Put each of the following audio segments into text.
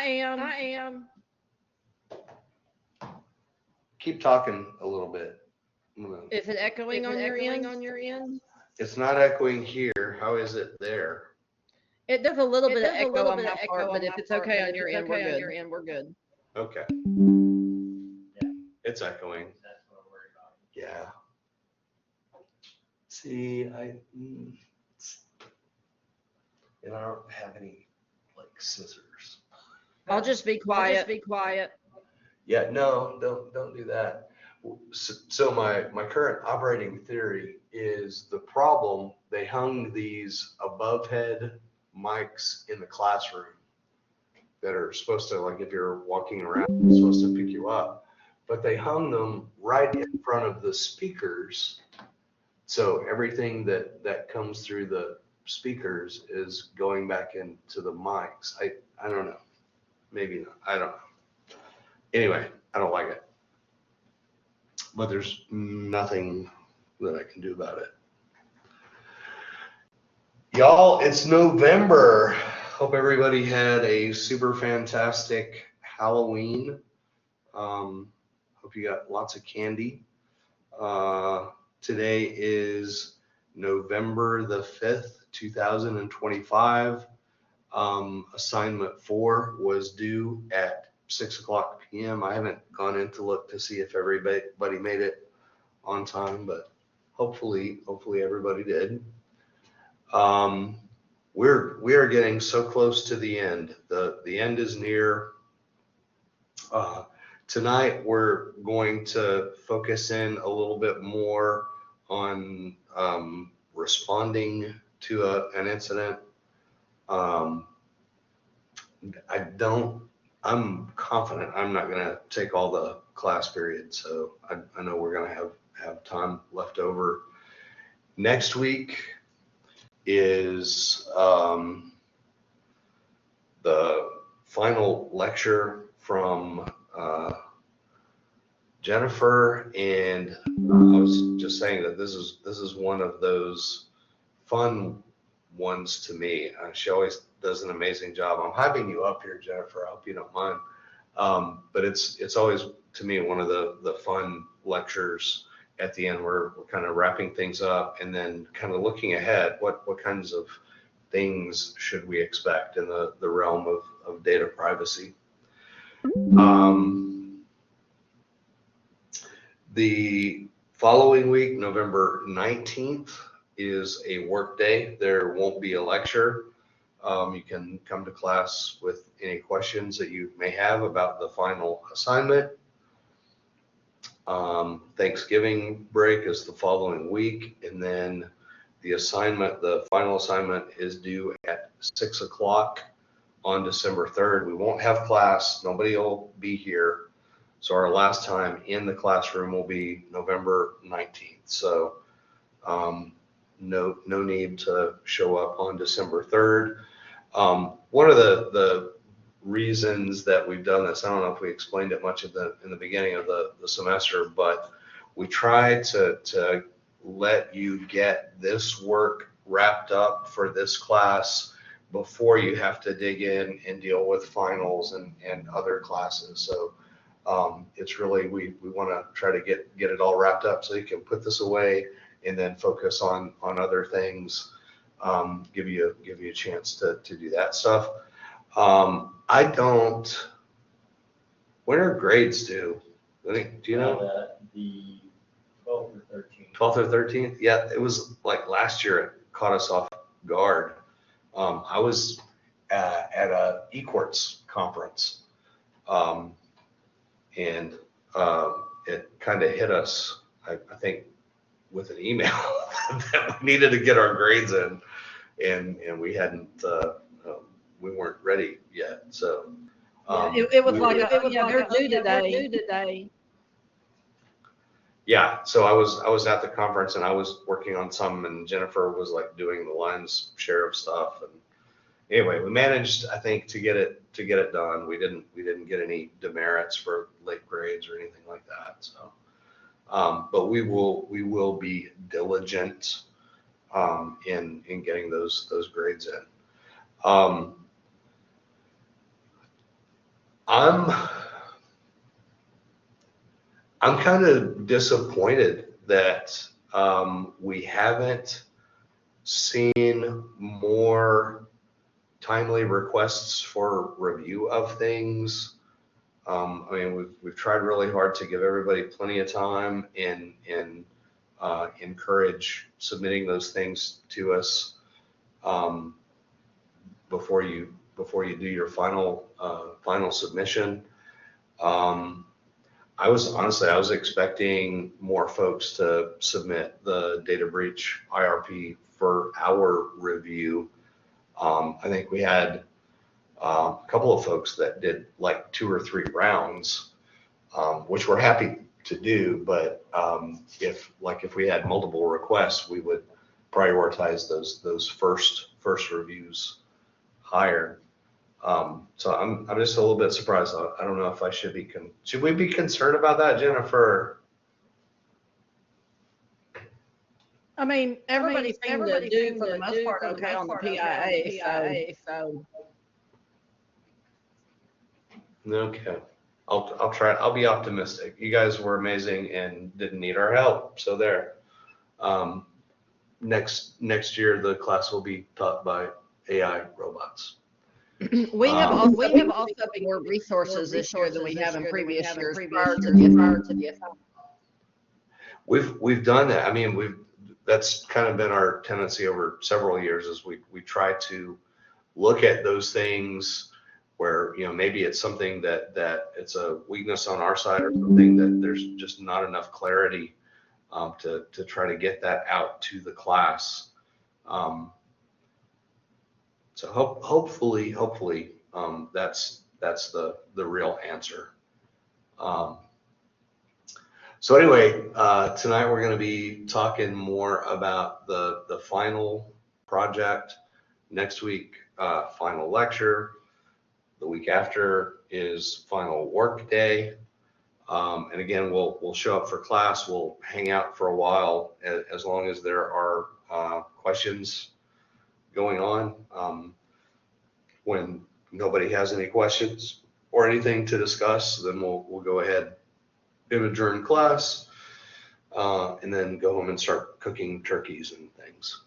am. Keep talking a little bit. Is it echoing on your end? It's not echoing here. How is it there? It does a little bit of echo on my part, but if it's okay on your end, we're good. Okay. It's echoing. Yeah. See, and I don't have any like scissors. I'll just be quiet. Yeah, no, don't do that. So my current operating theory is the problem, they hung these above head mics in the classroom that are supposed to, like if you're walking around, it's supposed to pick you up. But they hung them right in front of the speakers. So everything that comes through the speakers is going back into the mics. I don't know. Maybe not. I don't know. Anyway, I don't like it. But there's nothing that I can do about it. Y'all, it's November. Hope everybody had a super fantastic Halloween. Hope you got lots of candy. Today is November the 5th, 2025. Assignment 4 was due at 6:00 p.m. I haven't gone in to look to see if everybody made it on time, but hopefully everybody did. We are getting so close to the end. The end is near. Tonight we're going to focus in a little bit more on responding to an incident. I'm confident I'm not going to take all the class period, so I know we're going to have time left over. Next week is the final lecture from Jennifer, and I was just saying that this is one of those fun ones to me. She always does an amazing job. I'm hyping you up here, Jennifer. I hope you don't mind. But it's always, to me, one of the fun lectures at the end. We're kind of wrapping things up and then kind of looking ahead. What kinds of things should we expect in the realm of data privacy? The following week, November 19th, is a work day. There won't be a lecture. You can come to class with any questions that you may have about the final assignment. Thanksgiving break is the following week, and then the final assignment is due at 6:00 on December 3rd. We won't have class. Nobody will be here. So our last time in the classroom will be November 19th. So no need to show up on December 3rd. One of the reasons that we've done this, I don't know if we explained it much in the beginning of the semester, but we tried to let you get this work wrapped up for this class before you have to dig in and deal with finals and other classes. So it's really, we want to try to get it all wrapped up so you can put this away and then focus on other things. Give you a chance to do that stuff. When are grades due? Do you know? The 12th or 13th. 12th or 13th? Yeah, it was like last year it caught us off guard. I was at a eQuartz conference, and it kind of hit us, I think, with an email that we needed to get our grades in, and we hadn't, we weren't ready yet. So It was like, they're due today. Yeah, so I was at the conference and I was working on some, and Jennifer was like doing the lion's share of stuff. And anyway, we managed, I think, to get it done. We didn't get any demerits for late grades or anything like that. So, but we will be diligent in getting those grades in. I'm kind of disappointed that we haven't seen more timely requests for review of things. I mean, we've tried really hard to give everybody plenty of time and encourage submitting those things to us before you do your final submission. I was expecting more folks to submit the data breach IRP for our review. I think we had a couple of folks that did like 2 or 3 rounds, which we're happy to do, but if we had multiple requests, we would prioritize those first reviews higher. So I'm just a little bit surprised. I don't know if I should we be concerned about that, Jennifer? I mean, everybody seemed to do for the most part okay on the PIA, so. Okay, I'll try. I'll be optimistic. You guys were amazing and didn't need our help, so there. Next year the class will be taught by AI robots. We have also more resources this year than we have in previous years prior to the assignment. We've done that. I mean, that's kind of been our tendency over several years, is we try to look at those things where, maybe it's something that it's a weakness on our side, or something that there's just not enough clarity to try to get that out to the class. So hopefully that's the real answer. So anyway, tonight we're going to be talking more about the final project. Next week, final lecture. The week after is final work day. And again, we'll show up for class. We'll hang out for a while, as long as there are questions going on. When nobody has any questions or anything to discuss, then we'll go ahead and adjourn class, and then go home and start cooking turkeys and things.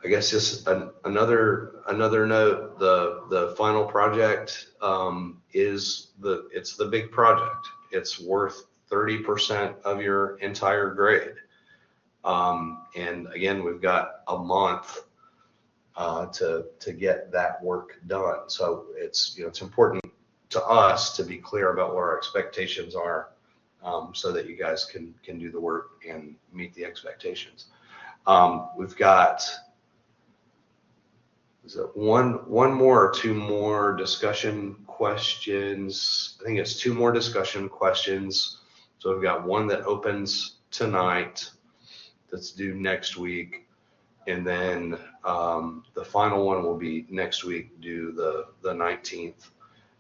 I guess just another note, the final project it's the big project. It's worth 30% of your entire grade. And again, we've got a month to get that work done. So it's important to us to be clear about what our expectations are, so that you guys can do the work and meet the expectations. We've got one more or 2 more discussion questions. I think it's 2 more discussion questions. So we've got one that opens tonight that's due next week, and then the final one will be next week, due the 19th,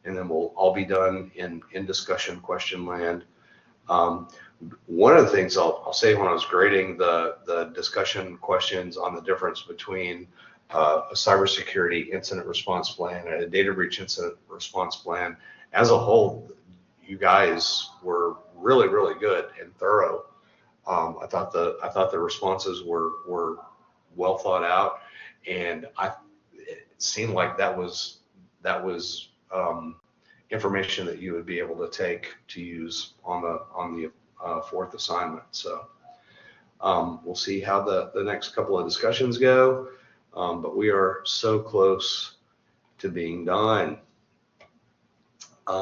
and then we'll all be done in discussion question land. One of the things I'll say, when I was grading the discussion questions on the difference between a cybersecurity incident response plan and a data breach incident response plan, as a whole, you guys were really, really good and thorough. I thought the responses were well thought out, and it seemed like that was information that you would be able to take to use on the 4th assignment. So we'll see how the next couple of discussions go, but we are so close to being done. I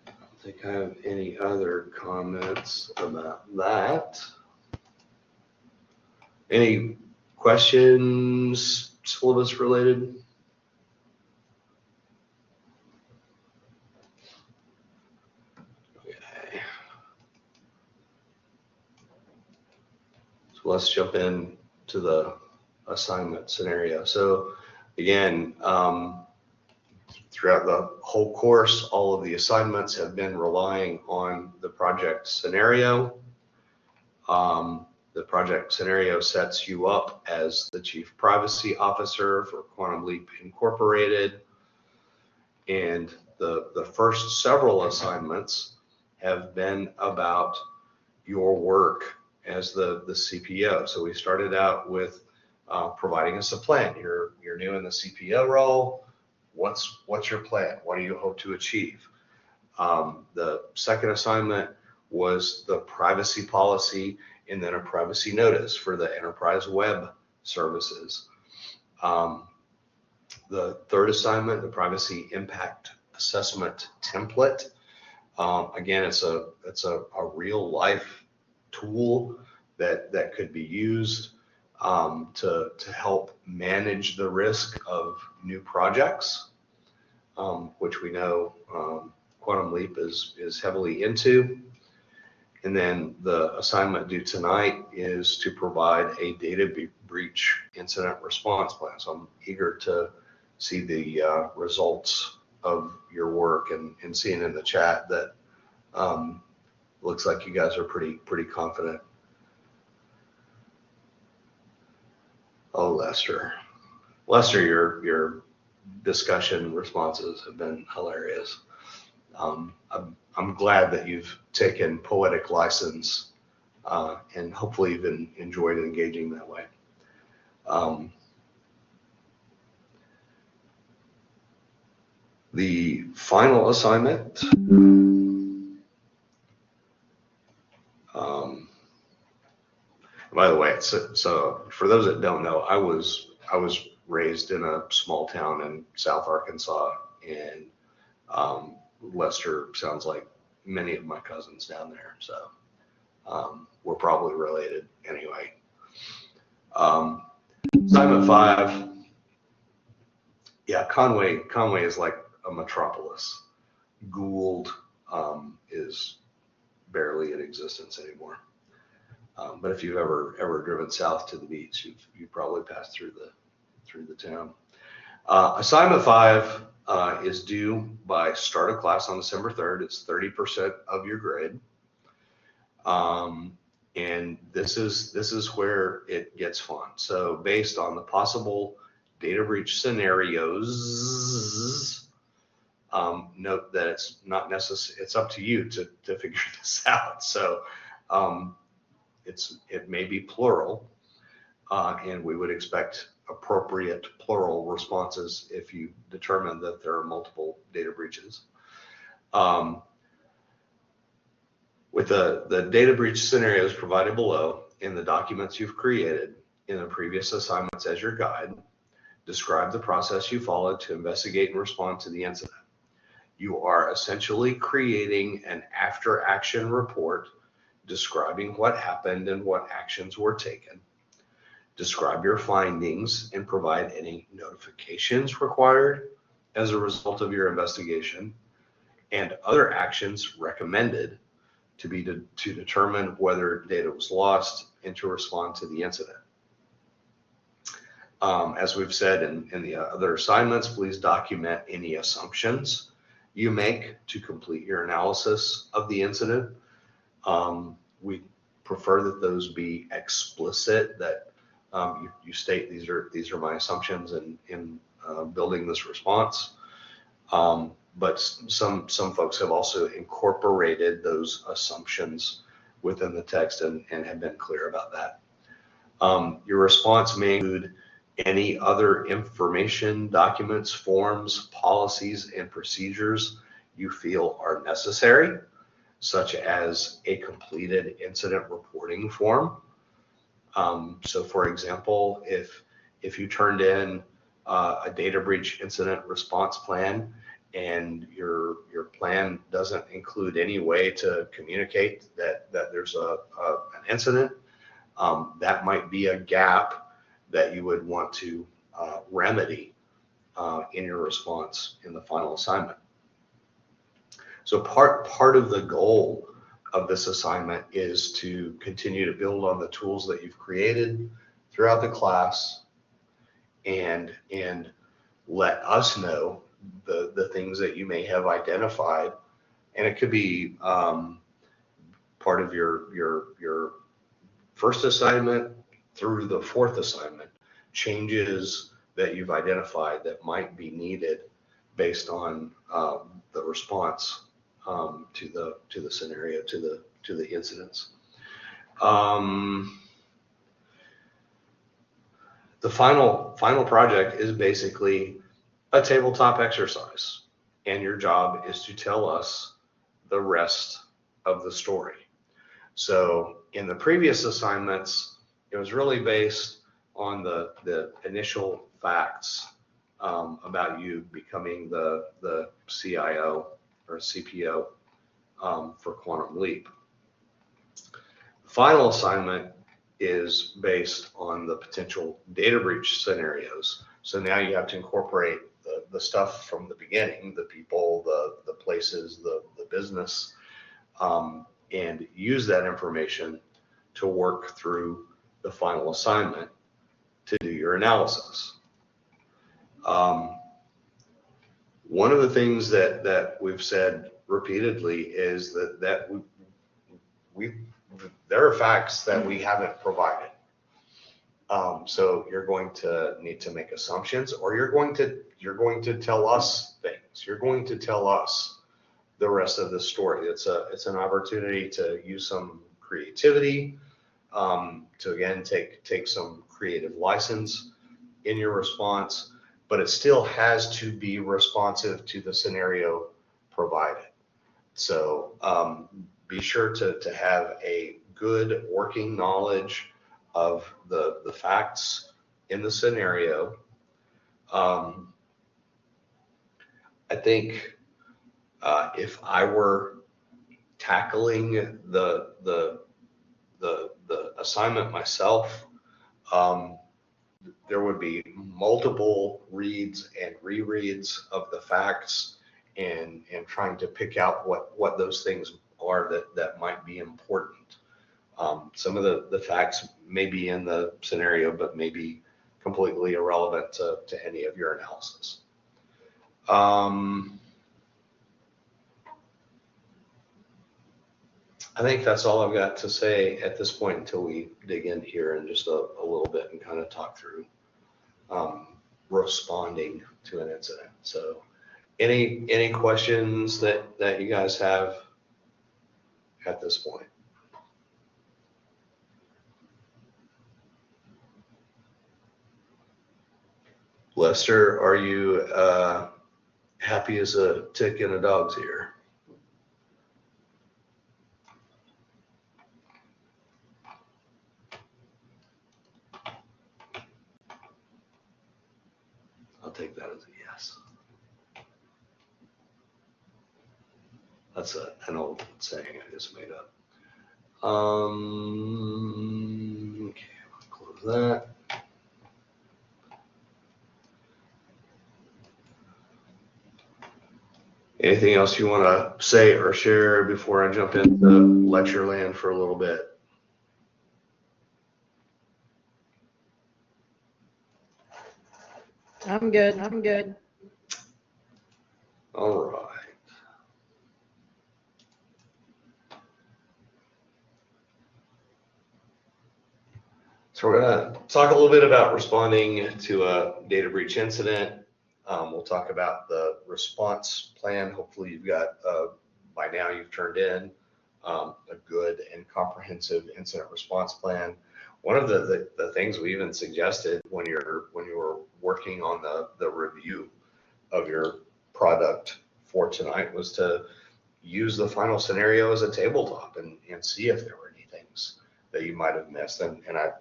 don't think I have any other comments about that. Any questions, syllabus related? Okay. So let's jump in to the assignment scenario. So again, Throughout the whole course, all of the assignments have been relying on the project scenario. The project scenario sets you up as the Chief Privacy Officer for Quantum Leap Incorporated. And the first several assignments have been about your work as the CPO. So we started out with providing us a plan. You're new in the CPO role. What's your plan? What do you hope to achieve? The second assignment was the privacy policy and then a privacy notice for the enterprise web services. The third assignment, the privacy impact assessment template. Again, it's a real life tool that could be used to help manage the risk of new projects, which we know Quantum Leap is heavily into. And then the assignment due tonight is to provide a data breach incident response plan. So I'm eager to see the results of your work and seeing in the chat that looks like you guys are pretty confident. Oh, Lester, your discussion responses have been hilarious. I'm glad that you've taken poetic license and hopefully you've enjoyed engaging that way. The final assignment, by the way, so for those that don't know, I was raised in a small town in South Arkansas, and Lester sounds like many of my cousins down there, so we're probably related anyway. Assignment 5, yeah, Conway is like a metropolis. Gould is barely in existence anymore. But if you've ever driven south to the beach, you've probably passed through the town. Assignment 5 is due by start of class on December 3rd. It's 30% of your grade. And this is where it gets fun. So based on the possible data breach scenarios, note that it's not necessary. It's up to you to figure this out. So it may be plural, and we would expect appropriate plural responses if you determine that there are multiple data breaches. With the data breach scenarios provided below in the documents you've created in the previous assignments as your guide, describe the process you followed to investigate and respond to the incident. You are essentially creating an after-action report describing what happened and what actions were taken. Describe your findings and provide any notifications required as a result of your investigation and other actions recommended to determine whether data was lost and to respond to the incident. As we've said in the other assignments, please document any assumptions you make to complete your analysis of the incident. We prefer that those be explicit, that you state these are my assumptions in building this response. But some folks have also incorporated those assumptions within the text and have been clear about that. Your response may include any other information, documents, forms, policies, and procedures you feel are necessary, such as a completed incident reporting form. So for example, if you turned in a data breach incident response plan and your plan doesn't include any way to communicate that there's an incident, that might be a gap that you would want to remedy in your response in the final assignment. So part of the goal of this assignment is to continue to build on the tools that you've created throughout the class and let us know the the things that you may have identified. And it could be part of your first assignment through the fourth assignment, changes that you've identified that might be needed based on the response to the scenario, to the incidents. The final project is basically a tabletop exercise, and your job is to tell us the rest of the story. So in the previous assignments, it was really based on the initial facts about you becoming the CIO or CPO for Quantum Leap. The final assignment is based on the potential data breach scenarios. So now you have to incorporate the stuff from the beginning, the people, the places, the business, and use that information to work through the final assignment to do your analysis. One of the things that we've said repeatedly is that there are facts that we haven't provided. So you're going to need to make assumptions, or you're going to tell us things. You're going to tell us the rest of the story. It's an opportunity to use some creativity, to again take some creative license in your response, but it still has to be responsive to the scenario provided. So be sure to have a good working knowledge of the facts in the scenario. I think if I were tackling the assignment myself, there would be multiple reads and rereads of the facts and trying to pick out what those things are that might be important. Some of the facts may be in the scenario, but may be completely irrelevant to any of your analysis. I think that's all I've got to say at this point until we dig in here in just a little bit and kind of talk through responding to an incident. So any questions that you guys have at this point? Lester, are you happy as a tick in a dog's ear? I'll take that as a yes. That's an old saying I just made up. Okay, I'll close that. Anything else you want to say or share before I jump into lecture land for a little bit? I'm good. All right. So we're going to talk a little bit about responding to a data breach incident. We'll talk about the response plan. Hopefully you've got, by now you've turned in a good and comprehensive incident response plan. One of the things we even suggested when you were working on the review of your product for tonight was to use the final scenario as a tabletop and see if there were any things that you might have missed. And I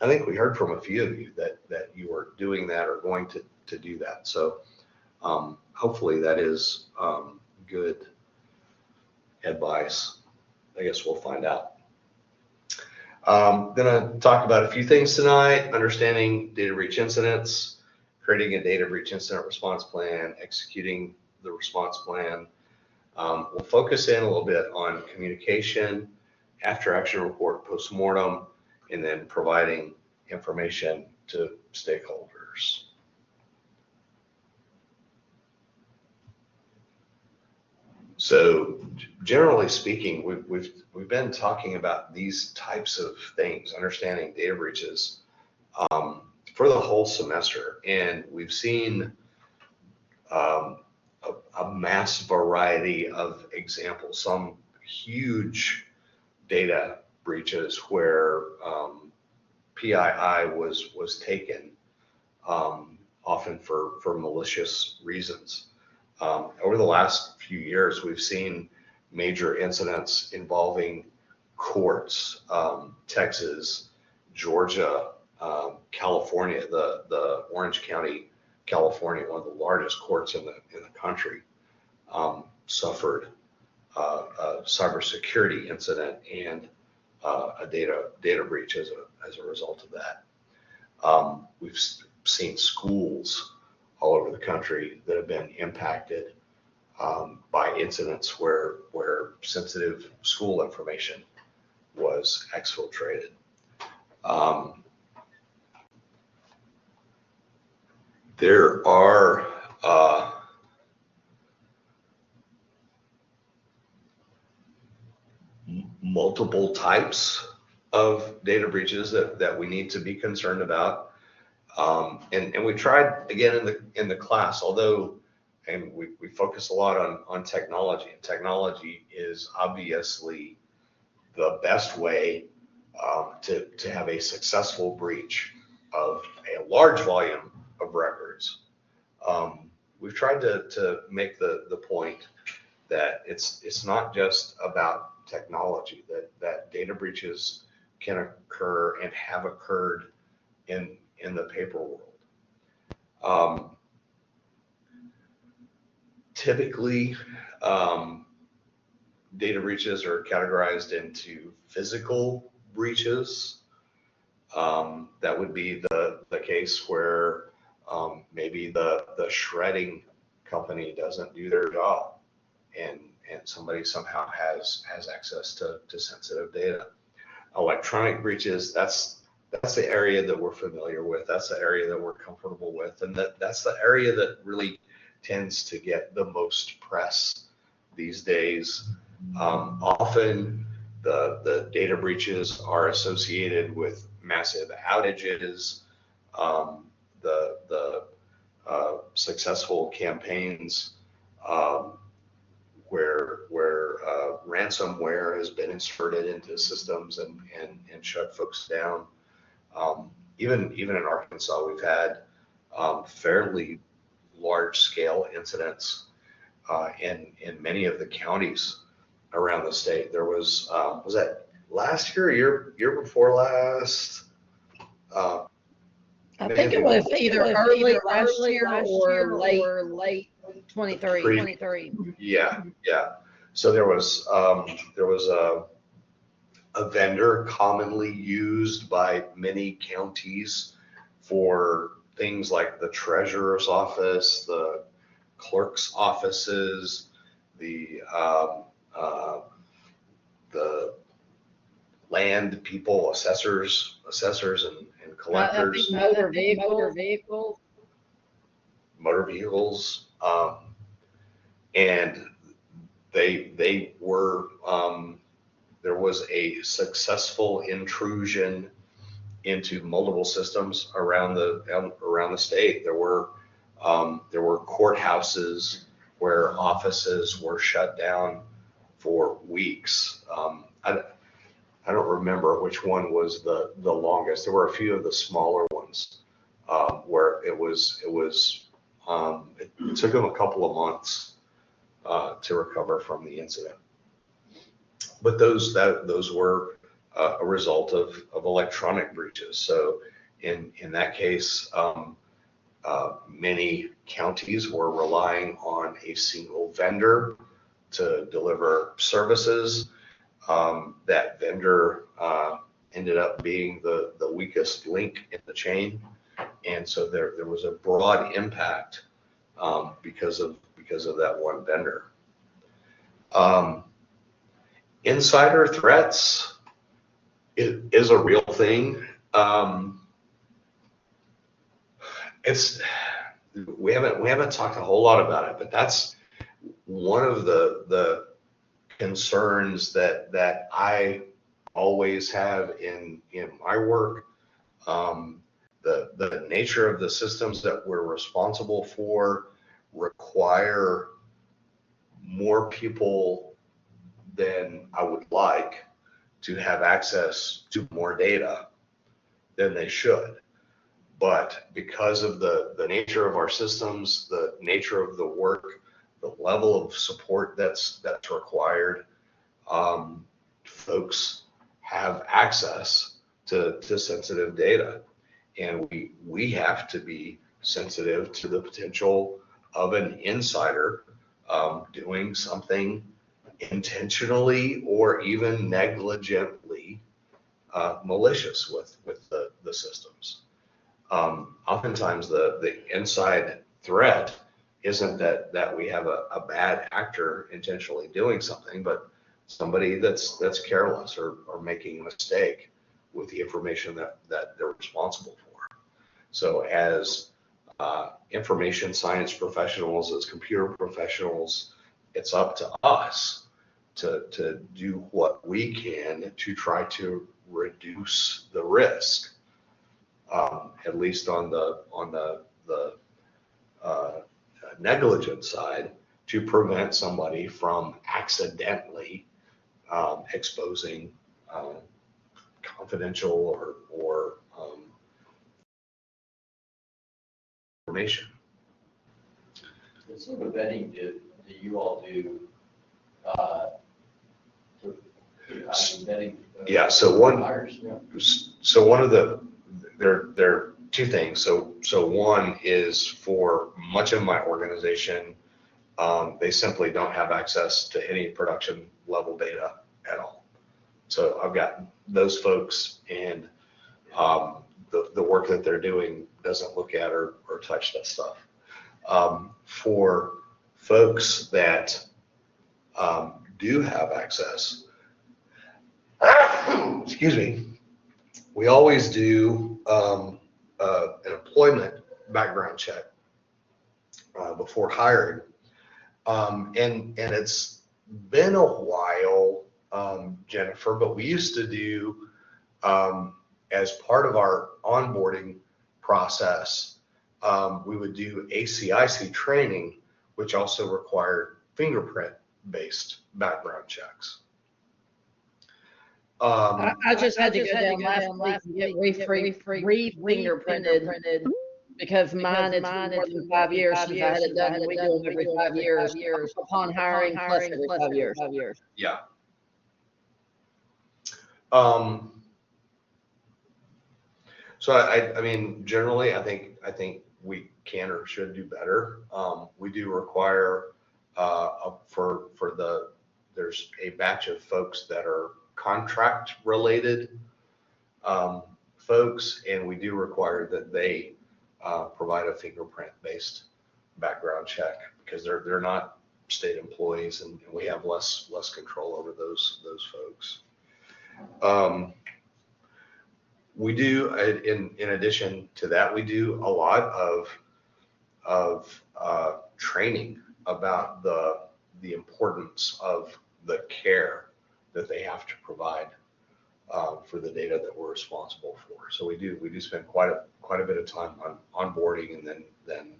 think we heard from a few of you that you were doing that or going to do that. So hopefully that is good advice. I guess we'll find out. I'm going to talk about a few things tonight: understanding data breach incidents, creating a data breach incident response plan, executing the response plan. We'll focus in a little bit on communication, after action report, postmortem, and then providing information to stakeholders. So generally speaking, we've been talking about these types of things, understanding data breaches, for the whole semester, and we've seen a mass variety of examples. Some huge data breaches where PII was taken, often for malicious reasons. Over the last few years, we've seen major incidents involving courts, Texas, Georgia, California, the Orange County, California, one of the largest courts in the country, suffered a cybersecurity incident and a data breach as a result of that. We've seen schools all over the country that have been impacted by incidents where sensitive school information was exfiltrated. There are multiple types of data breaches that we need to be concerned about. And we tried again in the class, although, and we focus a lot on technology, and technology is obviously the best way to have a successful breach of a large volume of records. We've tried to make the point that it's not just about technology, that data breaches can occur and have occurred in the paper world. Typically, data breaches are categorized into physical breaches. That would be the case where maybe the shredding company doesn't do their job, and somebody somehow has access to sensitive data. Electronic breaches, that's the area that we're familiar with. That's the area that we're comfortable with, and that's the area that really tends to get the most press these days. Often the data breaches are associated with massive outages, the successful campaigns where ransomware has been inserted into systems and shut folks down. Even in Arkansas, we've had fairly large scale incidents in many of the counties around the state. There was that last year, year before last? I think it was either early last year or late 23. Yeah. So there was a vendor commonly used by many counties for things like the treasurer's office, the clerk's offices, the land people, assessors and collectors. I think motor vehicles. Motor vehicles, and they were, there was a successful intrusion into multiple systems around the state. There were courthouses where offices were shut down for weeks. I don't remember which one was the longest. There were a few of the smaller ones where it took them a couple of months to recover from the incident. But those were a result of electronic breaches. So in that case, many counties were relying on a single vendor to deliver services. That vendor ended up being the weakest link in the chain, and so there was a broad impact because of that one vendor. Insider threats is a real thing. We haven't talked a whole lot about it, but one of the concerns that I always have in my work, the nature of the systems that we're responsible for require more people than I would like to have access to more data than they should. But because of the nature of our systems, the nature of the work, the level of support that's required, folks have access to sensitive data. And we have to be sensitive to the potential of an insider doing something intentionally or even negligently malicious with the systems. Oftentimes the inside threat isn't that we have a bad actor intentionally doing something, but somebody that's careless or making a mistake with the information that they're responsible for. So as information science professionals, as computer professionals, it's up to us to do what we can to try to reduce the risk, at least on the negligent side, to prevent somebody from accidentally exposing confidential or information. What sort of vetting do you all do? Vetting. Yeah, so one of there are two things. So one is for much of my organization, they simply don't have access to any production level data at all. So I've got those folks, and the work that they're doing doesn't look at or touch that stuff. For folks that do have access, excuse me, we always do an employment background check before hiring. And it's been a while, Jennifer, but we used to do, as part of our onboarding process, we would do ACIC training, which also required fingerprint-based background checks. I just had to go down last week and get re-fingerprinted because mine, it's been more than 5 years since I had it done, and we do them every 5 years upon hiring plus every 5 years. Yeah. So I mean, generally, I think we can or should do better. We do require there's a batch of folks that are contract related folks, and we do require that they provide a fingerprint based background check because they're not state employees, and we have less control over those folks. We do, in addition to that, we do a lot of training about the importance of the care that they have to provide for the data that we're responsible for. So we do spend quite a bit of time on onboarding and then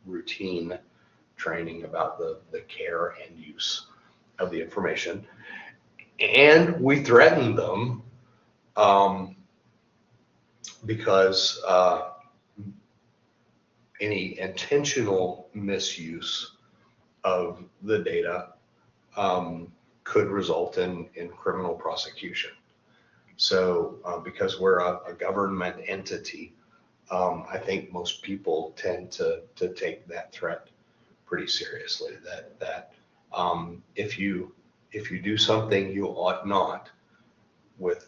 routine training about the care and use of the information. And we threaten them because any intentional misuse of the data could result in criminal prosecution. So because we're a government entity, I think most people tend to take that threat pretty seriously, that if you do something you ought not with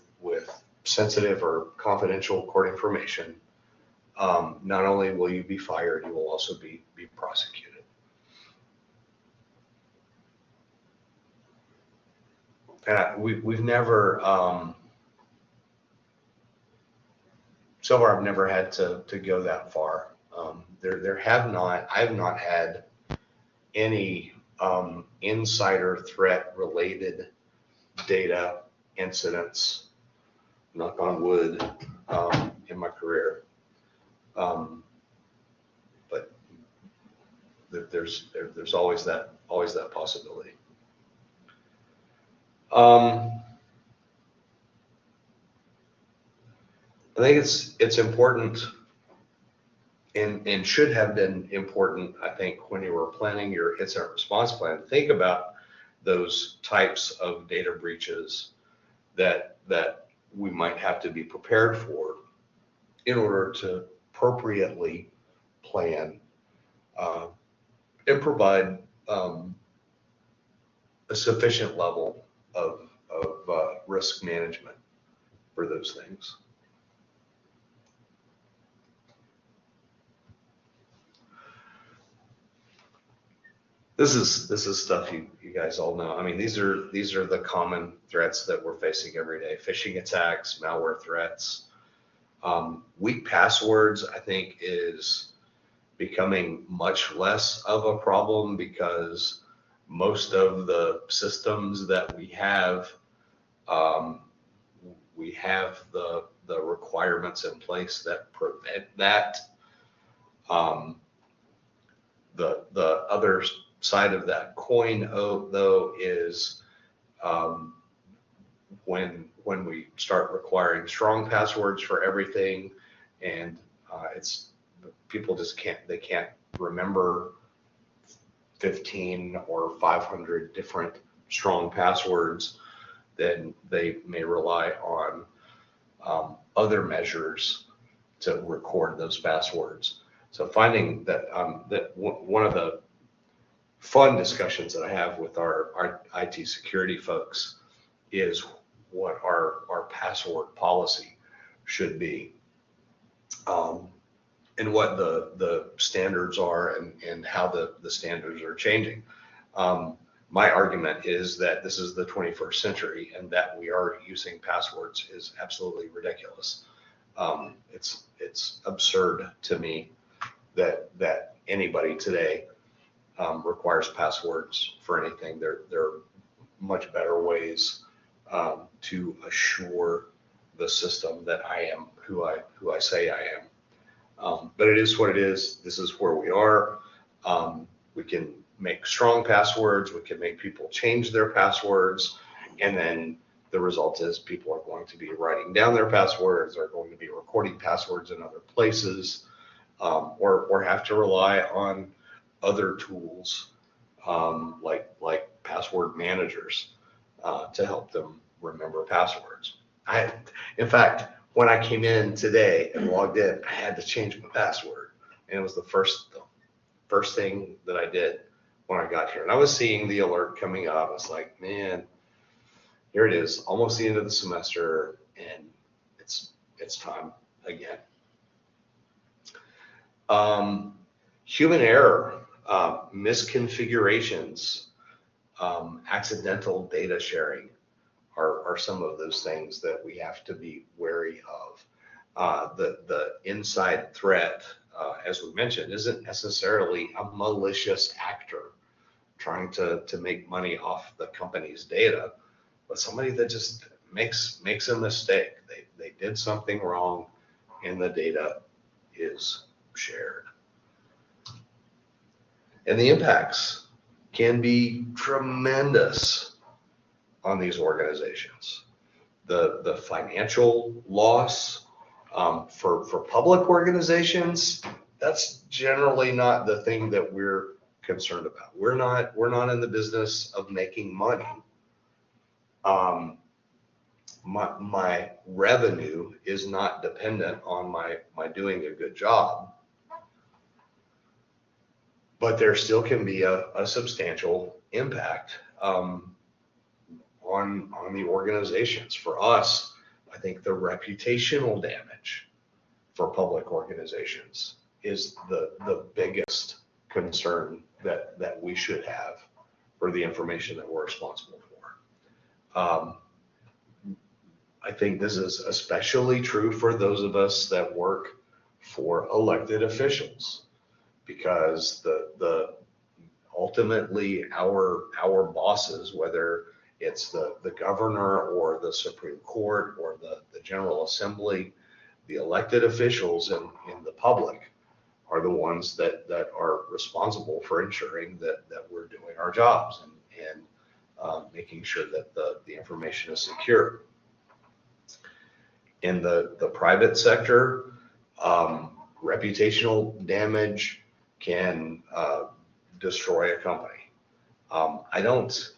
sensitive or confidential court information, not only will you be fired, you will also be prosecuted. And we've never, so far I've never had to go that far. I have not had any insider threat related data incidents, knock on wood, in my career. But there's always that possibility. I think it's important and should have been important, I think, when you were planning your incident response plan. Think about those types of data breaches that we might have to be prepared for in order to appropriately plan and provide a sufficient level of risk management for those things. This is stuff you guys all know. I mean, these are the common threats that we're facing every day: phishing attacks, malware threats. Weak passwords, I think, is becoming much less of a problem because most of the systems that we have the requirements in place that prevent that. The other side of that coin, though, is when we start requiring strong passwords for everything, and people just can't remember 15 or 500 different strong passwords, then they may rely on other measures to record those passwords. So finding that one of the fun discussions that I have with our IT security folks is what our password policy should be, and what the standards are and how the standards are changing. My argument is that this is the 21st century and that we are using passwords is absolutely ridiculous. It's absurd to me that anybody today requires passwords for anything. There are much better ways to assure the system that I am who I say I am. But it is what it is. This is where we are. We can make strong passwords. We can make people change their passwords. And then the result is people are going to be writing down their passwords. They're going to be recording passwords in other places, or have to rely on other tools like password managers to help them remember passwords. In fact, when I came in today and logged in, I had to change my password, and it was the first thing that I did when I got here. And I was seeing the alert coming up. I was like, man, here it is, almost the end of the semester, and it's time again. Human error, misconfigurations, accidental data sharing are some of those things that we have to be wary of. The inside threat, as we mentioned, isn't necessarily a malicious actor trying to make money off the company's data, but somebody that just makes a mistake. They did something wrong and the data is shared. And the impacts can be tremendous on these organizations. The financial loss for public organizations, that's generally not the thing that we're concerned about. We're not in the business of making money. My revenue is not dependent on my doing a good job, but there still can be a substantial impact on the organizations. For us, I think the reputational damage for public organizations is the biggest concern that we should have for the information that we're responsible for. I think this is especially true for those of us that work for elected officials, because ultimately our bosses, whether it's the governor or the Supreme Court or the General Assembly, the elected officials and the public are the ones that are responsible for ensuring that we're doing our jobs and making sure that the information is secure. In the private sector, reputational damage can destroy a company. I don't,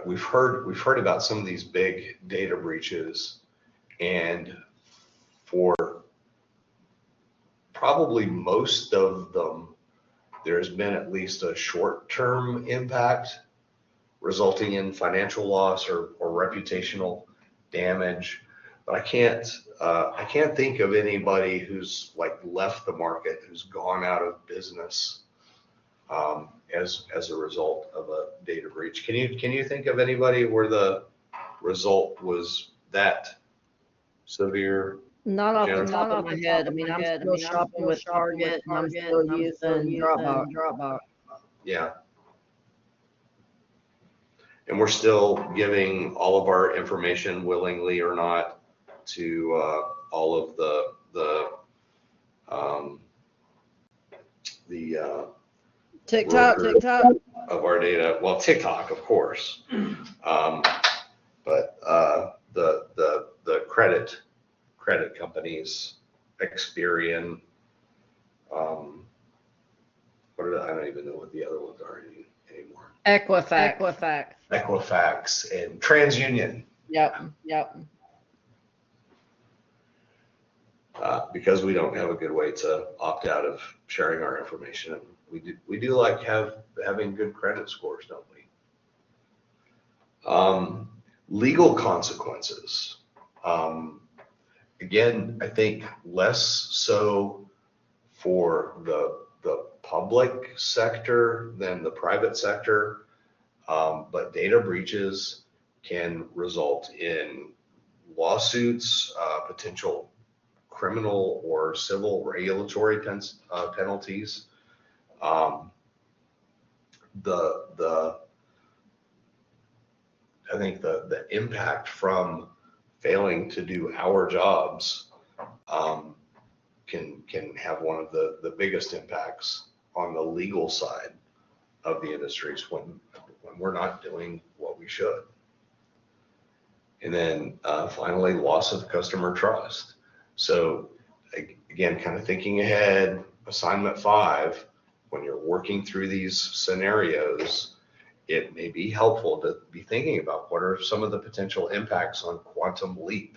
we've heard about some of these big data breaches, and for probably most of them, there's been at least a short-term impact resulting in financial loss or reputational damage. But I can't think of anybody who's like left the market, who's gone out of business as a result of a data breach. Can you think of anybody where the result was that severe? Not off the top of my head. I mean, I'm still shopping with Target and I'm still using Dropbox. Yeah. And we're still giving all of our information willingly or not to all of the TikTok of our data. Well, TikTok, of course. But the credit companies, Experian, I don't even know what the other ones are anymore. Equifax and TransUnion. Yep. Because we don't have a good way to opt out of sharing our information. We do like having good credit scores, don't we? Legal consequences. Again, I think less so for the public sector than the private sector, but data breaches can result in lawsuits, potential criminal or civil regulatory penalties. I think the impact from failing to do our jobs can have one of the biggest impacts on the legal side of the industries when we're not doing what we should. And then finally, loss of customer trust. So again, kind of thinking ahead, assignment 5, when you're working through these scenarios, it may be helpful to be thinking about what are some of the potential impacts on Quantum Leap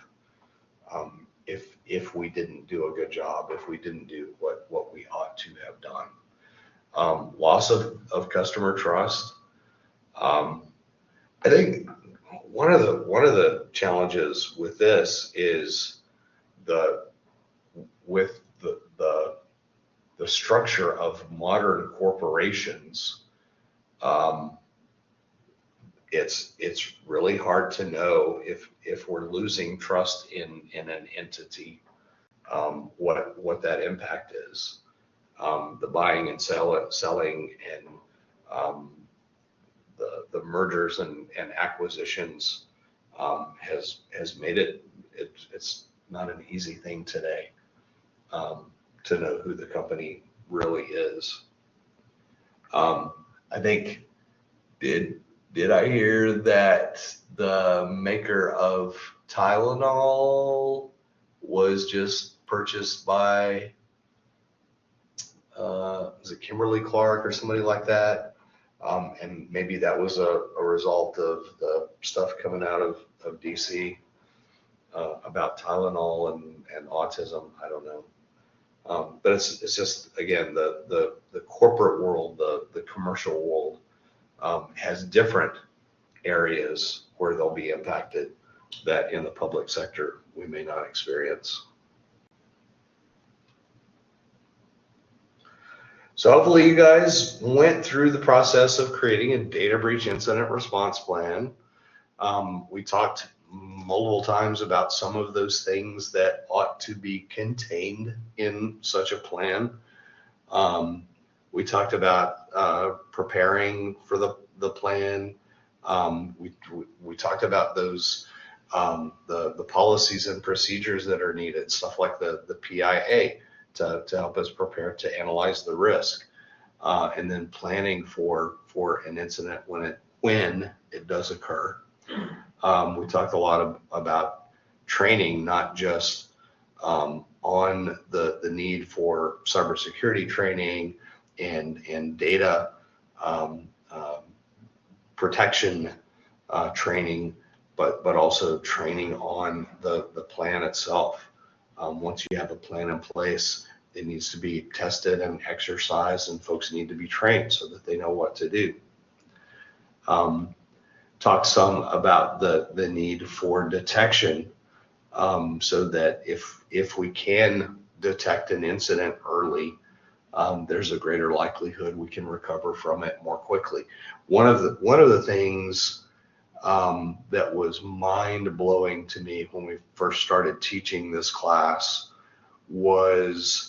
if we didn't do a good job, if we didn't do what we ought to have done. Loss of customer trust. I think one of the challenges with this is the structure of modern corporations. It's really hard to know if we're losing trust in an entity, what that impact is. The buying and selling and the mergers and acquisitions has made it's not an easy thing today to know who the company really is. I think did I hear that the maker of Tylenol was just purchased by was it Kimberly-Clark or somebody like that? And maybe that was a result of the stuff coming out of DC about Tylenol and autism. I don't know. But it's just, again, the corporate world, the commercial world has different areas where they'll be impacted that in the public sector we may not experience. So hopefully you guys went through the process of creating a data breach incident response plan. We talked multiple times about some of those things that ought to be contained in such a plan. We talked about preparing for the plan. We talked about those the policies and procedures that are needed, stuff like the PIA to help us prepare to analyze the risk, and then planning for an incident when it does occur. We talked a lot about training, not just on the need for cybersecurity training and data protection training, but also training on the plan itself. Once you have a plan in place, it needs to be tested and exercised, and folks need to be trained so that they know what to do. Talk some about the need for detection, so that if we can detect an incident early, there's a greater likelihood we can recover from it more quickly. One of the things that was mind-blowing to me when we first started teaching this class was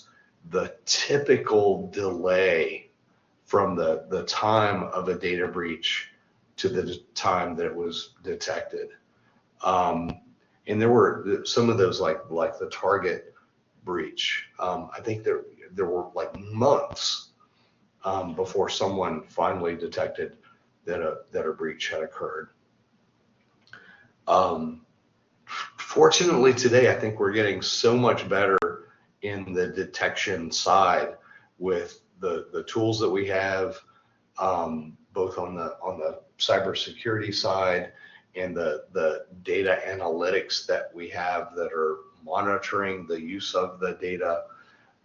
the typical delay from the time of a data breach to the time that it was detected. And there were some of those, like the Target breach. I think there were like months before someone finally detected that a breach had occurred. Fortunately today, I think we're getting so much better in the detection side with the tools that we have, both on the cybersecurity side and the data analytics that we have that are monitoring the use of the data.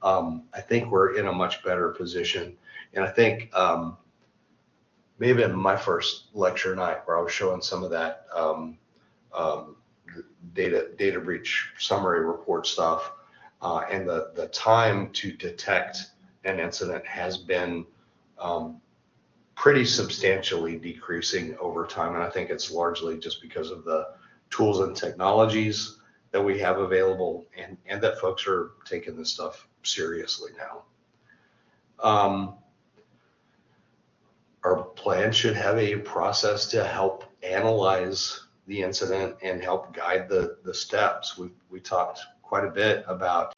I think we're in a much better position. And I think maybe in my first lecture night where I was showing some of that data breach summary report stuff, and the time to detect an incident has been pretty substantially decreasing over time. And I think it's largely just because of the tools and technologies that we have available, and that folks are taking this stuff seriously now. Our plan should have a process to help analyze the incident and help guide the steps. We talked quite a bit about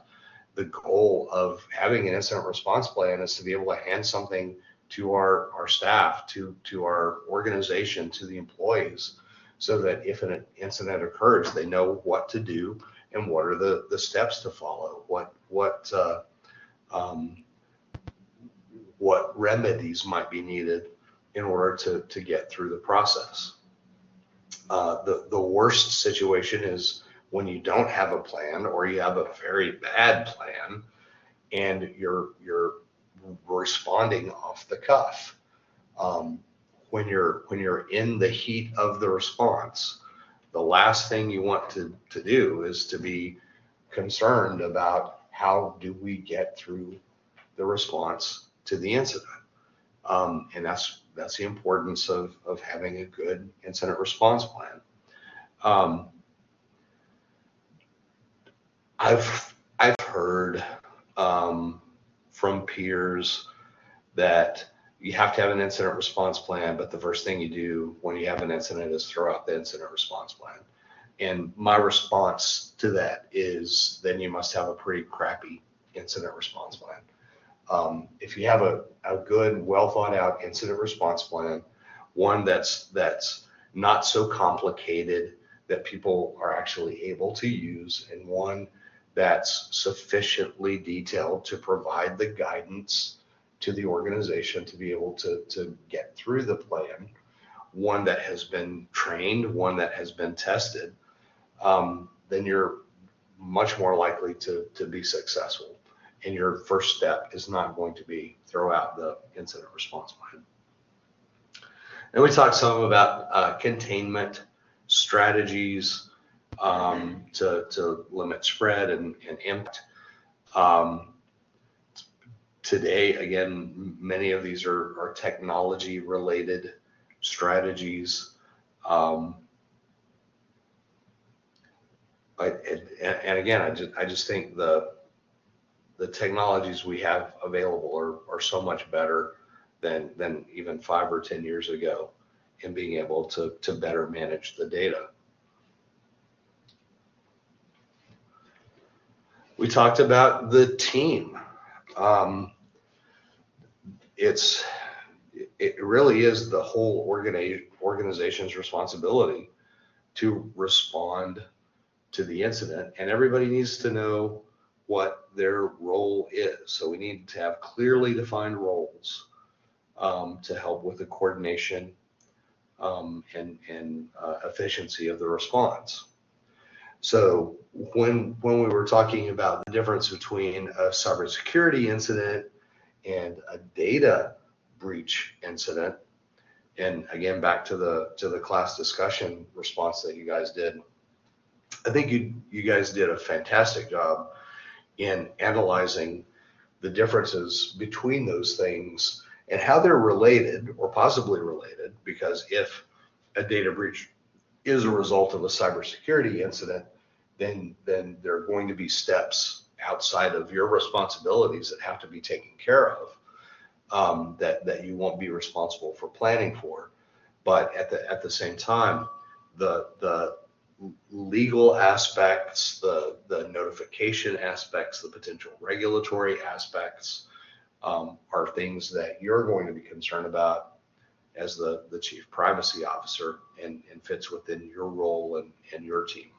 the goal of having an incident response plan is to be able to hand something to our staff, to our organization, to the employees, so that if an incident occurs, they know what to do and what are the steps to follow, what remedies might be needed in order to get through the process. The worst situation is when you don't have a plan, or you have a very bad plan and you're responding off the cuff. When you're in the heat of the response, the last thing you want to do is to be concerned about how do we get through the response to the incident. And that's the importance of having a good incident response plan. I've heard from peers that you have to have an incident response plan, but the first thing you do when you have an incident is throw out the incident response plan. And my response to that is, then you must have a pretty crappy incident response plan. If you have a good, well thought out incident response plan, one that's not so complicated that people are actually able to use, and one that's sufficiently detailed to provide the guidance to the organization to be able to get through the plan, one that has been trained, one that has been tested, then you're much more likely to be successful. And your first step is not going to be throw out the incident response plan. And we talked some about containment strategies to limit spread and impact. Today, again, many of these are technology related strategies. And again, I just think the technologies we have available are so much better than even 5 or 10 years ago in being able to better manage the data. We talked about the team. It really is the whole organization's responsibility to respond to the incident, and everybody needs to know what their role is. So we need to have clearly defined roles to help with the coordination and efficiency of the response. So when we were talking about the difference between a cybersecurity incident and a data breach incident, and again back to the class discussion response that you guys did, I think you guys did a fantastic job in analyzing the differences between those things and how they're related or possibly related, because if a data breach is a result of a cybersecurity incident, then there are going to be steps outside of your responsibilities that have to be taken care of, that you won't be responsible for planning for. But at the same time, the legal aspects, the notification aspects, the potential regulatory aspects are things that you're going to be concerned about as the chief privacy officer, and fits within your role and your team.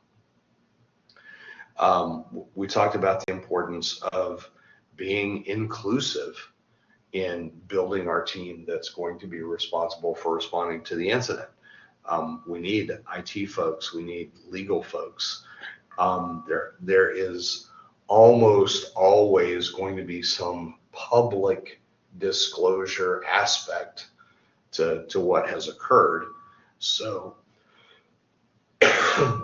We talked about the importance of being inclusive in building our team that's going to be responsible for responding to the incident. We need IT folks, we need legal folks. There is almost always going to be some public disclosure aspect to what has occurred. So,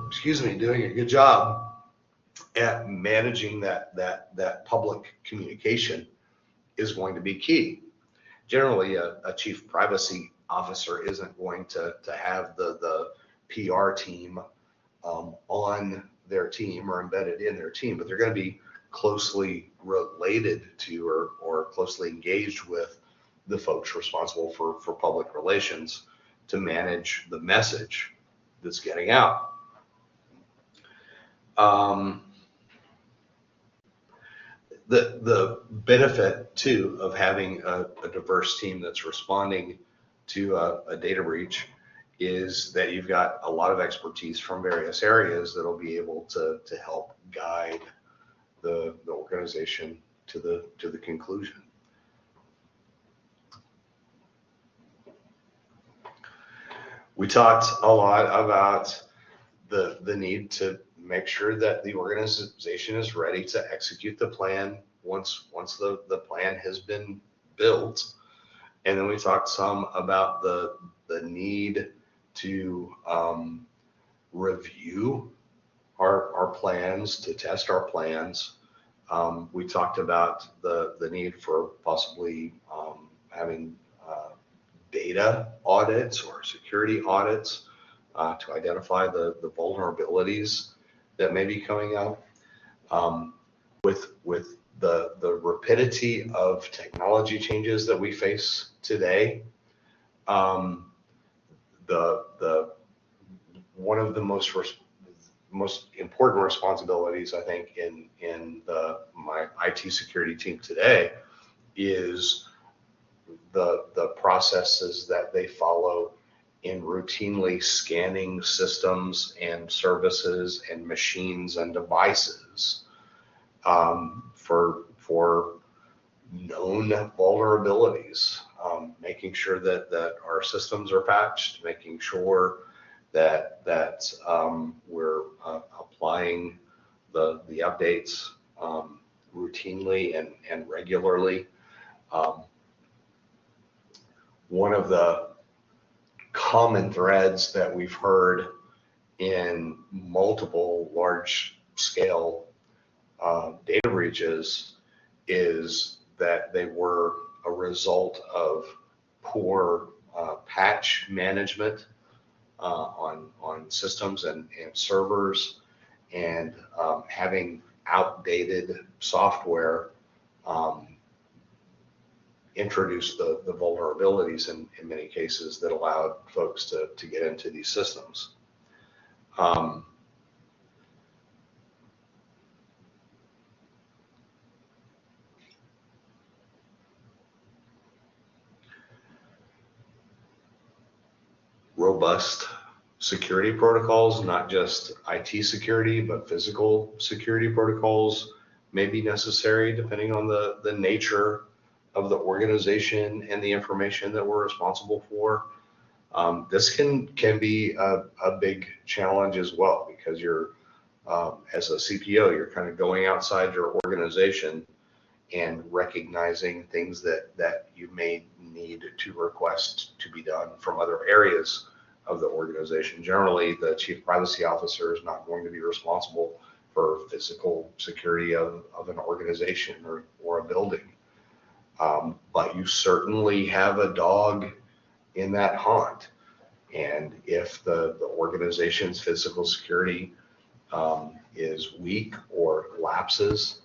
excuse me, doing a good job at managing that public communication is going to be key. Generally, a chief privacy officer isn't going to have the PR team on their team or embedded in their team, but they're going to be closely related to or closely engaged with the folks responsible for public relations to manage the message that's getting out. The benefit too of having a diverse team that's responding to a data breach is that you've got a lot of expertise from various areas that'll be able to help guide the organization to the conclusion. We talked a lot about the need to make sure that the organization is ready to execute the plan once the plan has been built. And then we talked some about the need to review our plans, to test our plans. We talked about the need for possibly having data audits or security audits to identify the vulnerabilities that may be coming up. With the rapidity of technology changes that we face today, one of the most important responsibilities, I think, in my IT security team today is the processes that they follow in routinely scanning systems and services and machines and devices for known vulnerabilities, making sure that our systems are patched, making sure that we're applying the updates routinely and regularly. One of the common threads that we've heard in multiple large-scale data breaches is that they were a result of poor patch management on systems and servers, and having outdated software introduced the vulnerabilities in many cases that allowed folks to get into these systems. Robust security protocols, not just IT security, but physical security protocols may be necessary depending on the nature of the organization and the information that we're responsible for. This can be a big challenge as well, because you're, as a CPO, you're kind of going outside your organization and recognizing things that you may need to request to be done from other areas of the organization. Generally, the chief privacy officer is not going to be responsible for physical security of an organization or a building. But you certainly have a dog in that hunt. And if the organization's physical security is weak or lapses,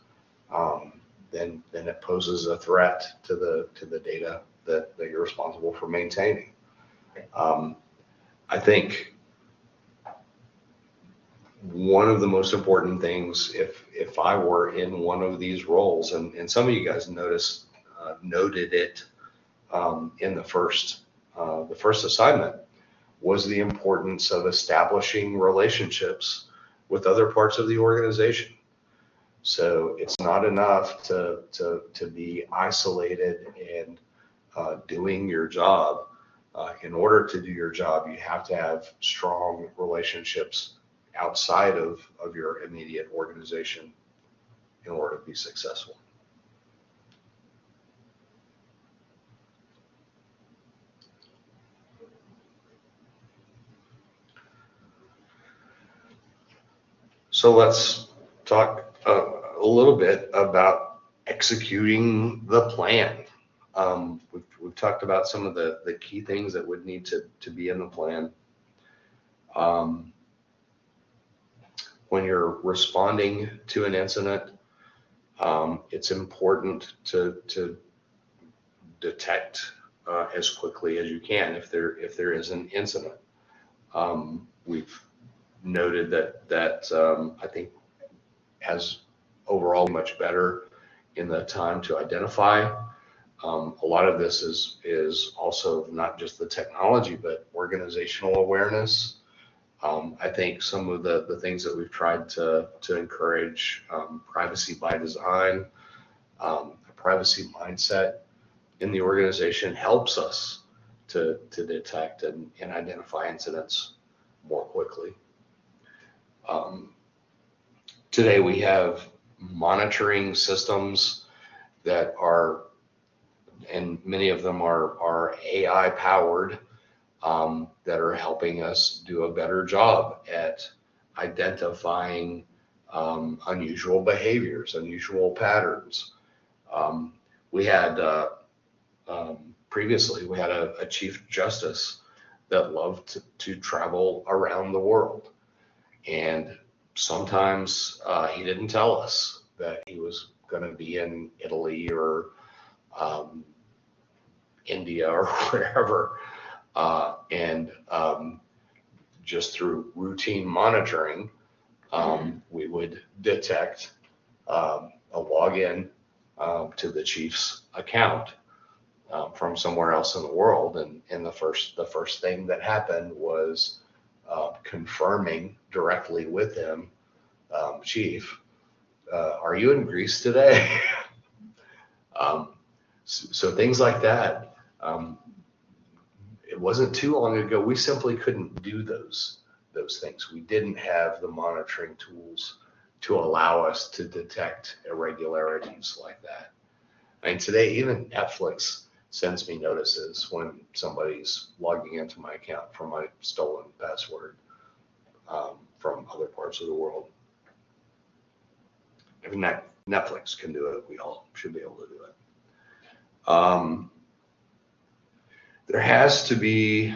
then it poses a threat to the data that you're responsible for maintaining. I think one of the most important things, if I were in one of these roles, and some of you guys noted it in the first assignment, was the importance of establishing relationships with other parts of the organization. So it's not enough to be isolated and doing your job. In order to do your job, you have to have strong relationships outside of your immediate organization in order to be successful. So let's talk a little bit about executing the plan. We've talked about some of the key things that would need to be in the plan. When you're responding to an incident, it's important to detect as quickly as you can if there is an incident. We've noted that I think has overall much better in the time to identify. A lot of this is also not just the technology, but organizational awareness. I think some of the things that we've tried to encourage, privacy by design, a privacy mindset in the organization helps us to detect and identify incidents more quickly. Today we have monitoring systems that are, and many of them are AI powered, that are helping us do a better job at identifying unusual behaviors, unusual patterns. We had previously we had a chief justice that loved to travel around the world, and sometimes he didn't tell us that he was going to be in Italy or India or wherever, and just through routine monitoring, we would detect a login to the chief's account from somewhere else in the world, and the first thing that happened was confirming directly with him, Chief, are you in Greece today? So things like that. It wasn't too long ago, we simply couldn't do those things. We didn't have the monitoring tools to allow us to detect irregularities like that. I mean, today, even Netflix sends me notices when somebody's logging into my account from my stolen password from other parts of the world. If Netflix can do it, we all should be able to do it. There has to be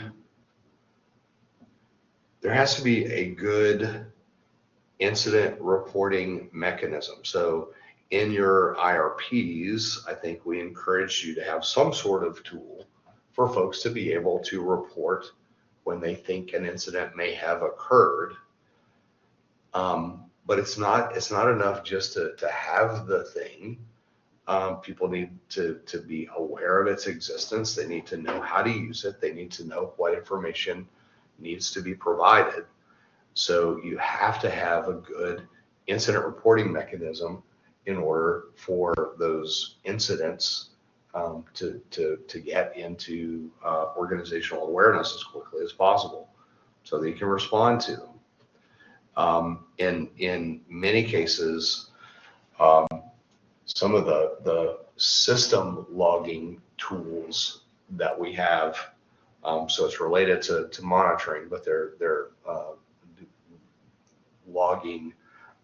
a good incident reporting mechanism. So in your IRPs, I think we encourage you to have some sort of tool for folks to be able to report when they think an incident may have occurred. But it's not enough just to have the thing. People need to be aware of its existence. They need to know how to use it. They need to know what information needs to be provided. So you have to have a good incident reporting mechanism in order for those incidents to get into organizational awareness as quickly as possible so that you can respond to them. In many cases, some of the system logging tools that we have, so it's related to monitoring, but they're logging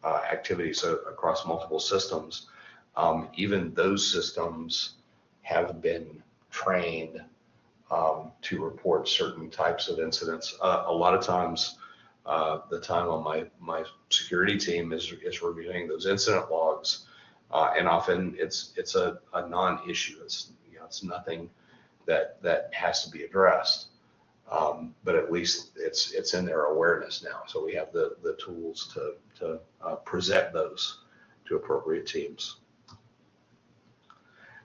activities across multiple systems. Even those systems have been trained to report certain types of incidents. A lot of times, the time on my security team is reviewing those incident logs, and often it's a non-issue. It's nothing that has to be addressed. But at least it's in their awareness now. So we have the tools to present those to appropriate teams.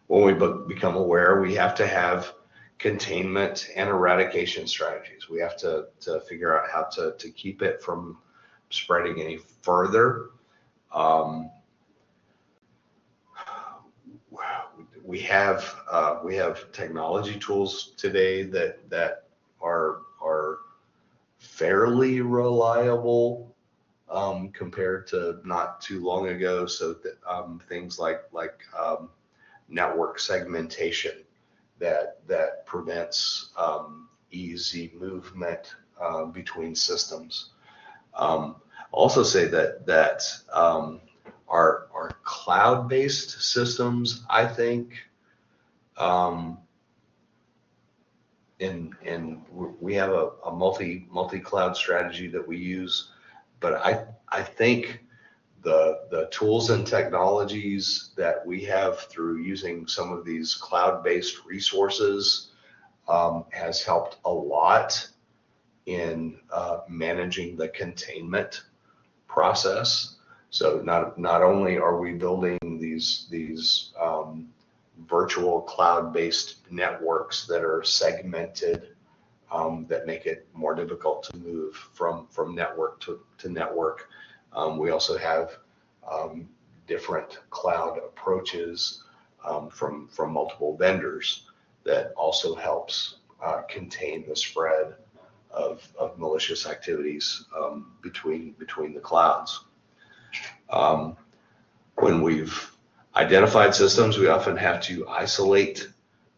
When we become aware, we have to have containment and eradication strategies. We have to figure out how to keep it from spreading any further. We have technology tools today that are fairly reliable compared to not too long ago. So that, things like network segmentation that prevents easy movement between systems. Also say that our cloud-based systems, I think, and we have a multi-cloud strategy that we use, but I think the tools and technologies that we have through using some of these cloud-based resources has helped a lot in managing the containment process. So not only are we building these virtual cloud-based networks that are segmented, that make it more difficult to move from network to network. We also have different cloud approaches from multiple vendors that also helps contain the spread of malicious activities between the clouds. When we've identified systems, we often have to isolate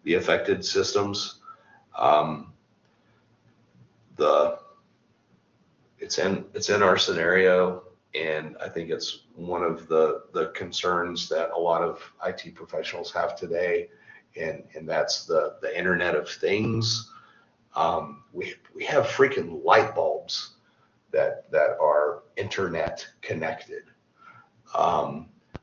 the affected systems. It's in our scenario, and I think it's one of the concerns that a lot of IT professionals have today, and that's the Internet of Things. We have freaking light bulbs that are internet connected.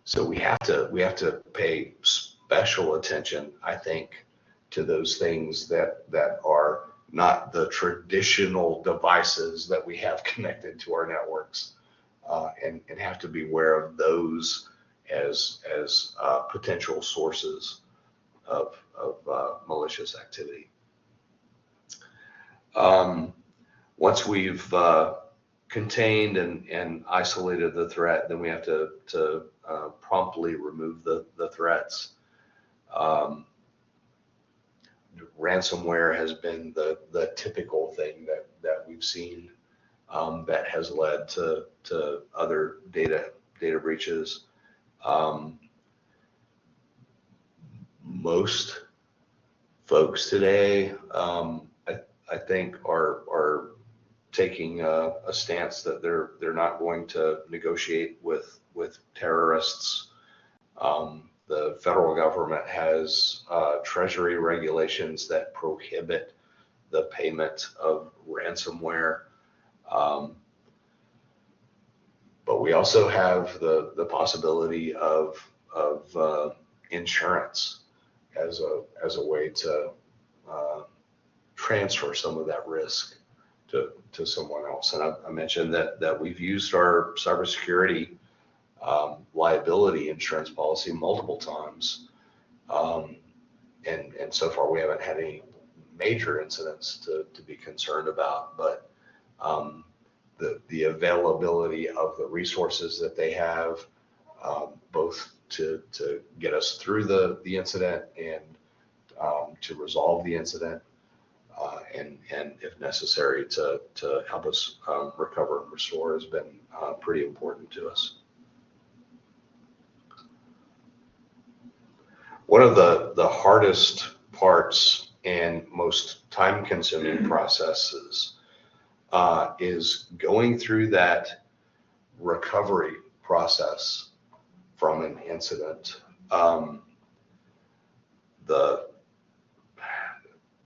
So we have to pay special attention, I think, to those things that are not the traditional devices that we have connected to our networks, and have to be aware of those as potential sources of malicious activity. Once we've contained and isolated the threat, then we have to promptly remove the threats. Ransomware has been the typical thing that we've seen that has led to other data breaches. Most folks today, I think, are taking a stance that they're not going to negotiate with terrorists. The federal government has treasury regulations that prohibit the payment of ransomware. But we also have the possibility of insurance as a way to transfer some of that risk to someone else. And I mentioned that we've used our cybersecurity liability insurance policy multiple times. And so far we haven't had any major incidents to be concerned about, but the availability of the resources that they have, both to get us through the incident and to resolve the incident, and if necessary to help us recover and restore, has been pretty important to us. One of the hardest parts and most time-consuming processes is going through that recovery process from an incident.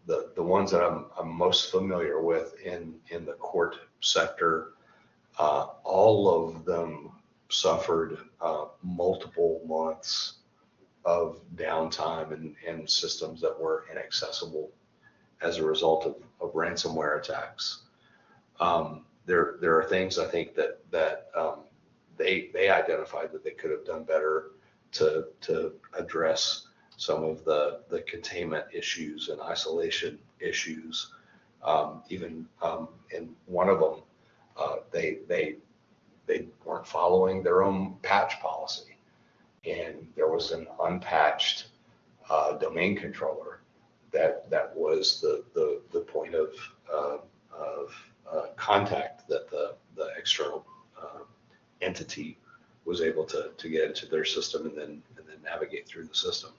The ones that I'm most familiar with in the court sector, all of them suffered multiple months of downtime and systems that were inaccessible as a result of ransomware attacks. There are things I think that they identified that they could have done better to address some of the containment issues and isolation issues. Even in one of them, they weren't following their own patch policy, and there was an unpatched domain controller that was the point of contact that the external entity was able to get into their system and then navigate through the system.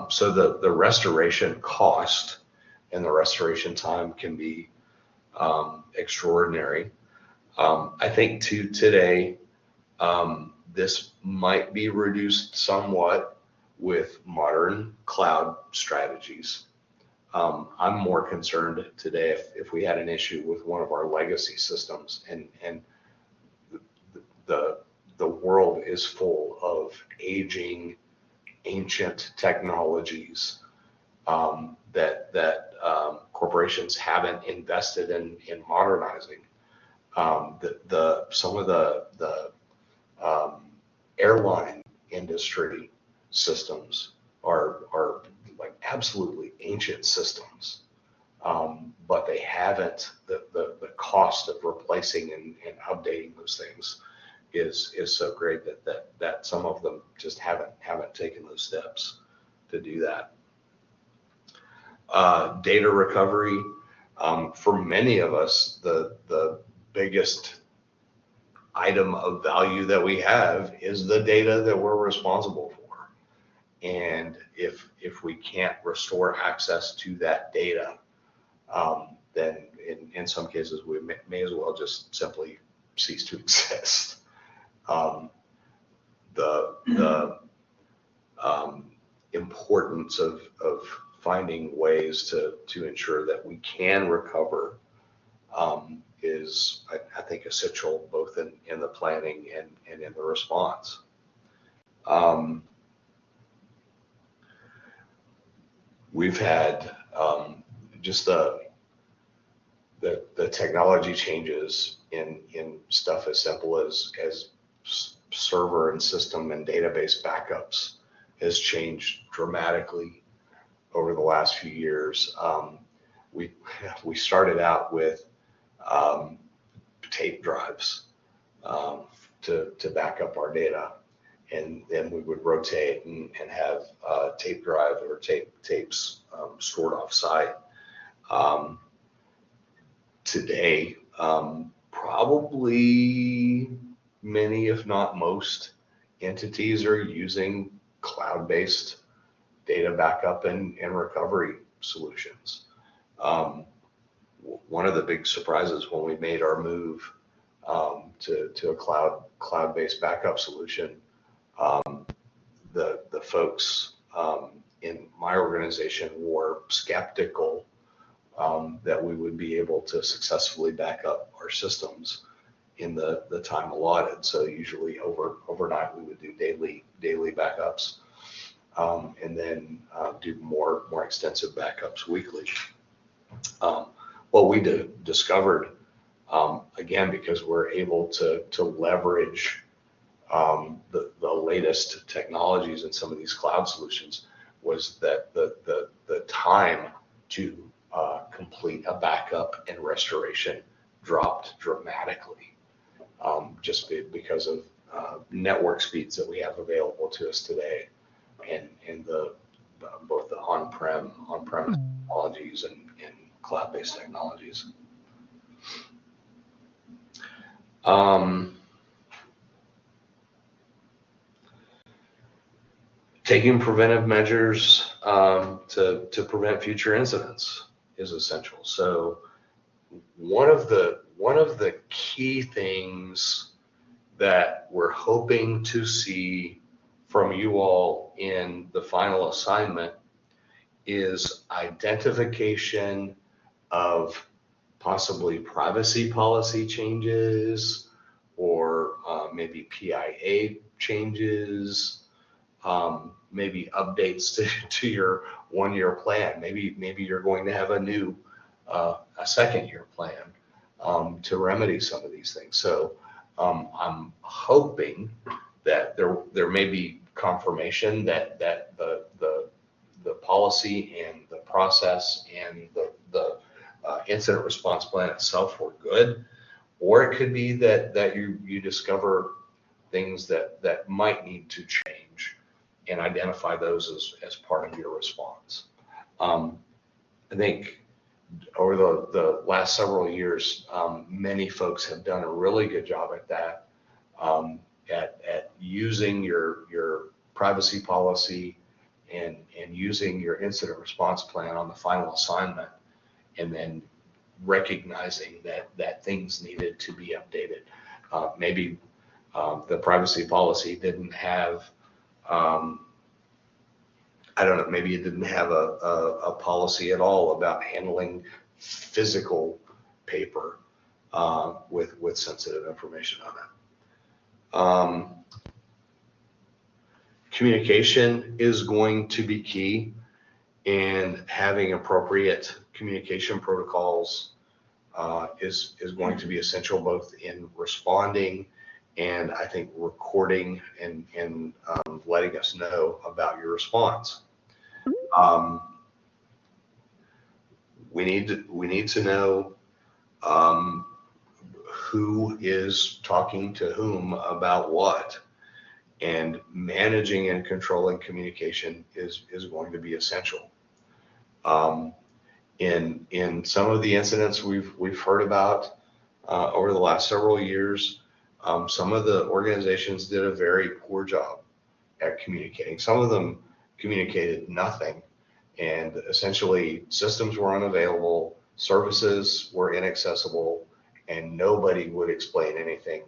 So the restoration cost and the restoration time can be extraordinary. I think today, this might be reduced somewhat with modern cloud strategies. I'm more concerned today if we had an issue with one of our legacy systems, and the world is full of aging, ancient technologies that corporations haven't invested in modernizing. Some of the airline industry systems are like absolutely ancient systems, but they haven't, the cost of replacing and updating those things is so great that some of them just haven't taken those steps to do that. Data recovery, for many of us, the biggest item of value that we have is the data that we're responsible for. And if we can't restore access to that data, then in some cases we may as well just simply cease to exist. The importance of finding ways to ensure that we can recover is, I think, essential both in the planning and in the response. We've had just the technology changes in stuff as simple as server and system and database backups has changed dramatically over the last few years. We started out with tape drives to back up our data, and then we would rotate and have tape drive or tapes stored off site. Today, probably many, if not most, entities are using cloud-based data backup and recovery solutions. One of the big surprises when we made our move to a cloud-based backup solution, the folks in my organization were skeptical that we would be able to successfully back up our systems. in the time allotted. So usually overnight, we would do daily backups, and then do more extensive backups weekly. What we discovered, again, because we're able to leverage the latest technologies in some of these cloud solutions, was that the time to complete a backup and restoration dropped dramatically, just because of network speeds that we have available to us today, and both the on-premise technologies and cloud-based technologies. Taking preventive measures to prevent future incidents is essential. So one of the key things that we're hoping to see from you all in the final assignment is identification of possibly privacy policy changes, or maybe PIA changes, maybe updates to your 1-year plan. Maybe you're going to have a second year plan to remedy some of these things. So I'm hoping that there may be confirmation that the policy and the process and the incident response plan itself were good, or it could be that you discover things that might need to change, and identify those as part of your response. I think over the last several years, many folks have done a really good job at that, at using your privacy policy and using your incident response plan on the final assignment, and then recognizing that things needed to be updated. Maybe the privacy policy didn't have, I don't know, maybe it didn't have a policy at all about handling physical paper with sensitive information on it. Communication is going to be key, and having appropriate communication protocols is going to be essential, both in responding and I think recording and letting us know about your response. We need to know who is talking to whom about what, and managing and controlling communication is going to be essential. In some of the incidents we've heard about over the last several years, some of the organizations did a very poor job at communicating. Some of them communicated nothing, and essentially systems were unavailable, services were inaccessible, and nobody would explain anything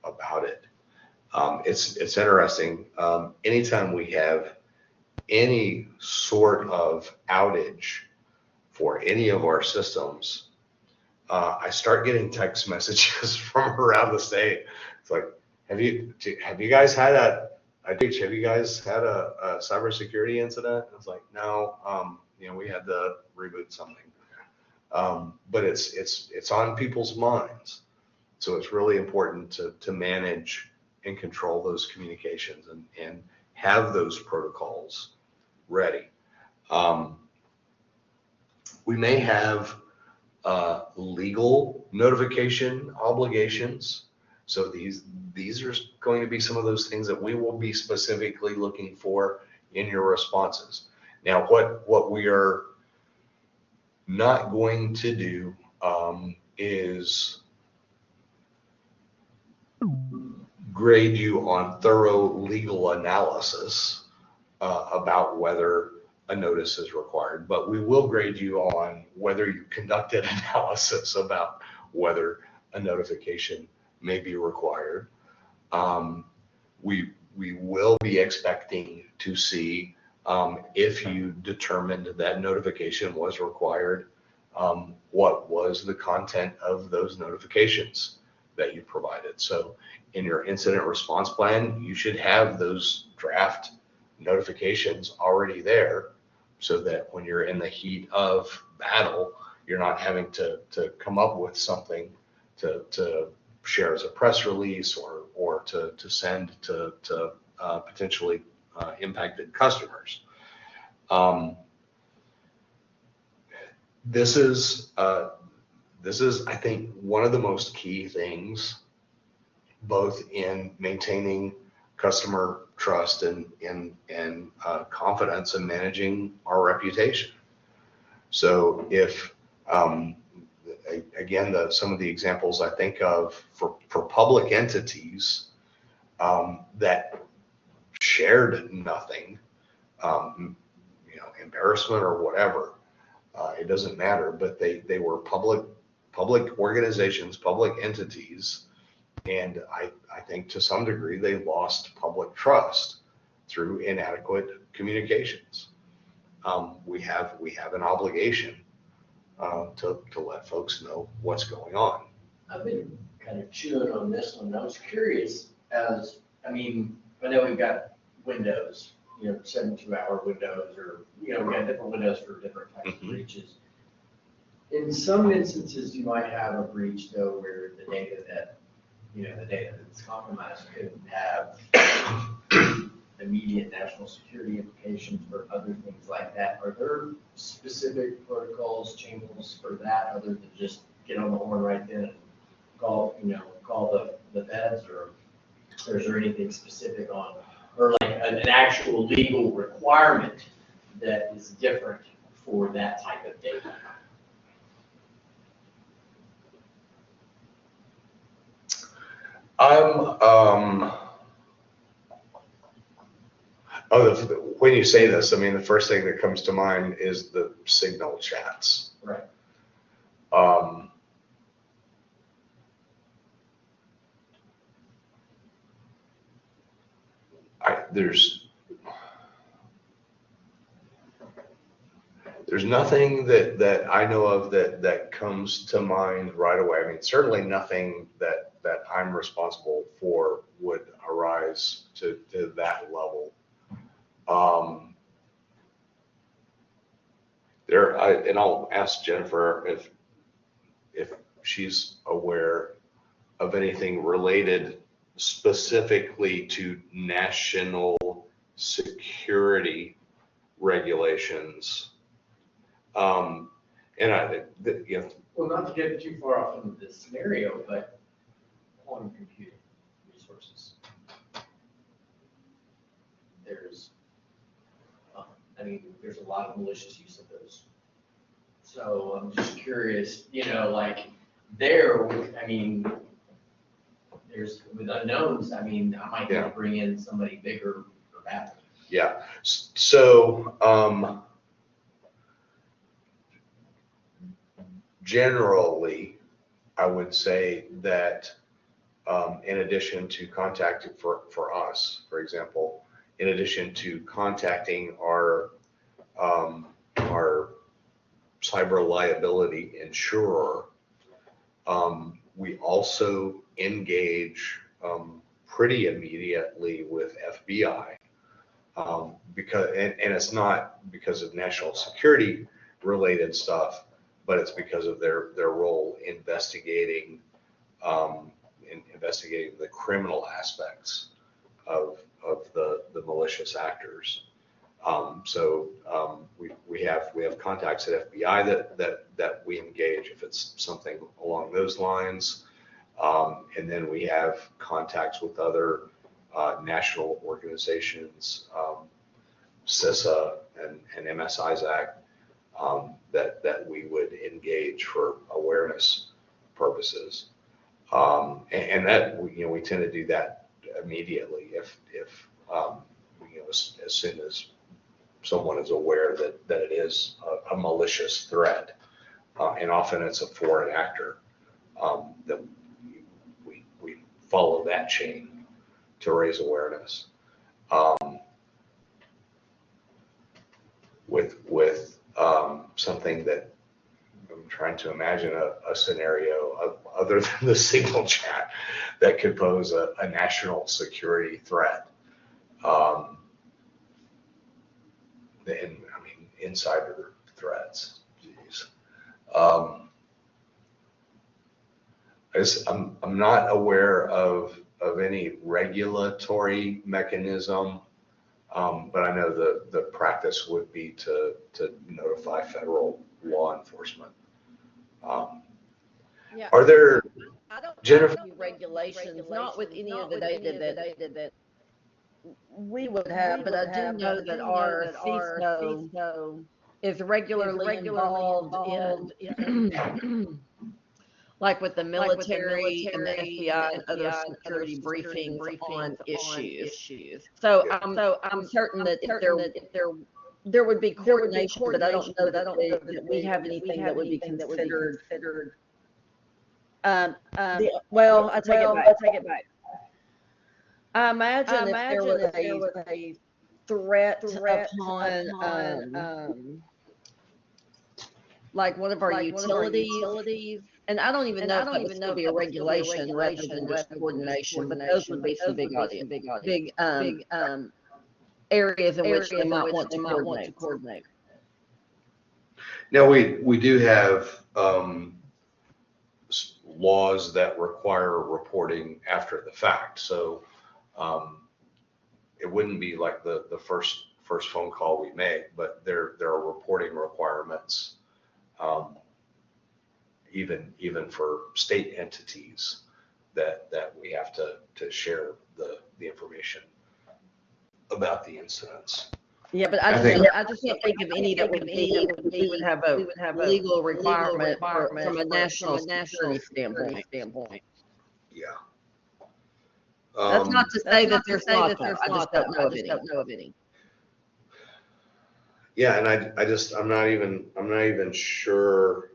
about it. It's interesting. Anytime we have any sort of outage for any of our systems, I start getting text messages from around the state. It's like, have you guys had a cybersecurity incident? It's like, no, we had to reboot something. But it's on people's minds. So it's really important to manage and control those communications and have those protocols ready. We may have legal notification obligations. So these are going to be some of those things that we will be specifically looking for in your responses. Now, what we are not going to do is grade you on thorough legal analysis about whether a notice is required, but we will grade you on whether you conducted analysis about whether a notification may be required. We will be expecting to see if you determined that notification was required, what was the content of those notifications that you provided. So in your incident response plan, you should have those draft notifications already there so that when you're in the heat of battle, you're not having to come up with something to share as a press release or to send to potentially impacted customers. This is, I think, one of the most key things, both in maintaining customer trust and confidence and managing our reputation. So if, again, some of the examples I think of for public entities that shared nothing, embarrassment or whatever, it doesn't matter, but they were public organizations, public entities, and I think to some degree they lost public trust through inadequate communications. We have an obligation to let folks know what's going on. I've been kind of chewing on this one. I was curious I know we've got windows, 72-hour windows, or, we got different windows for different types of breaches. In some instances, you might have a breach though, where the data that's compromised could have immediate national security implications or other things like that. Are there specific protocols, channels for that, other than just get on the horn right then and call the feds, or is there anything specific on, or like an actual legal requirement that is different for that type of data? When you say this, the first thing that comes to mind is the Signal chats. Right. There's nothing that I know of that comes to mind right away. Certainly nothing that I'm responsible for would arise to that level. And I'll ask Jennifer if she's aware of anything related specifically to national security regulations. And Well, not to get too far off into this scenario, but quantum computing resources. There's a lot of malicious use of those. So I'm just curious, there's with unknowns, I might need to bring in somebody bigger or better. Yeah. So generally, I would say that in addition to contacting for us, for example, in addition to contacting our cyber liability insurer, we also engage pretty immediately with FBI because it's not because of national security related stuff, but it's because of their role investigating the criminal aspects of the malicious actors. We have contacts at FBI that we engage if it's something along those lines. And then we have contacts with other national organizations, CISA and MS-ISAC, that we would engage for awareness purposes. And that, we tend to do that immediately if as soon as someone is aware that it is a malicious threat, and often it's a foreign actor, that we follow that chain to raise awareness. With something that I'm trying to imagine a scenario other than the signal chat that could pose a national security threat. And I mean, insider threats. Jeez. I'm not aware of any regulatory mechanism, but I know the practice would be to notify federal law enforcement. Yeah. Are there, I don't Jennifer? know regulations, not with any of the data that we would have, but I do know that our CISO is regularly involved in, like with the military and the FBI and other security briefings on issues. So I'm certain that if there would be coordination, but I don't know that we have anything that would be considered. Well, I take it back. I imagine if there was a threat upon like one of our utilities, and I don't even know if that would still be a regulation rather than just coordination, but those would be some big areas in which they might want to coordinate. Now, we do have laws that require reporting after the fact. So it wouldn't be like the first phone call we make, but there are reporting requirements, even for state entities that we have to share the information about the incidents. Yeah, but I just can't think of any that we would have a legal requirement from a national security standpoint. Yeah. That's not to say that there's not, I just don't know of any. Yeah, and I'm not even sure.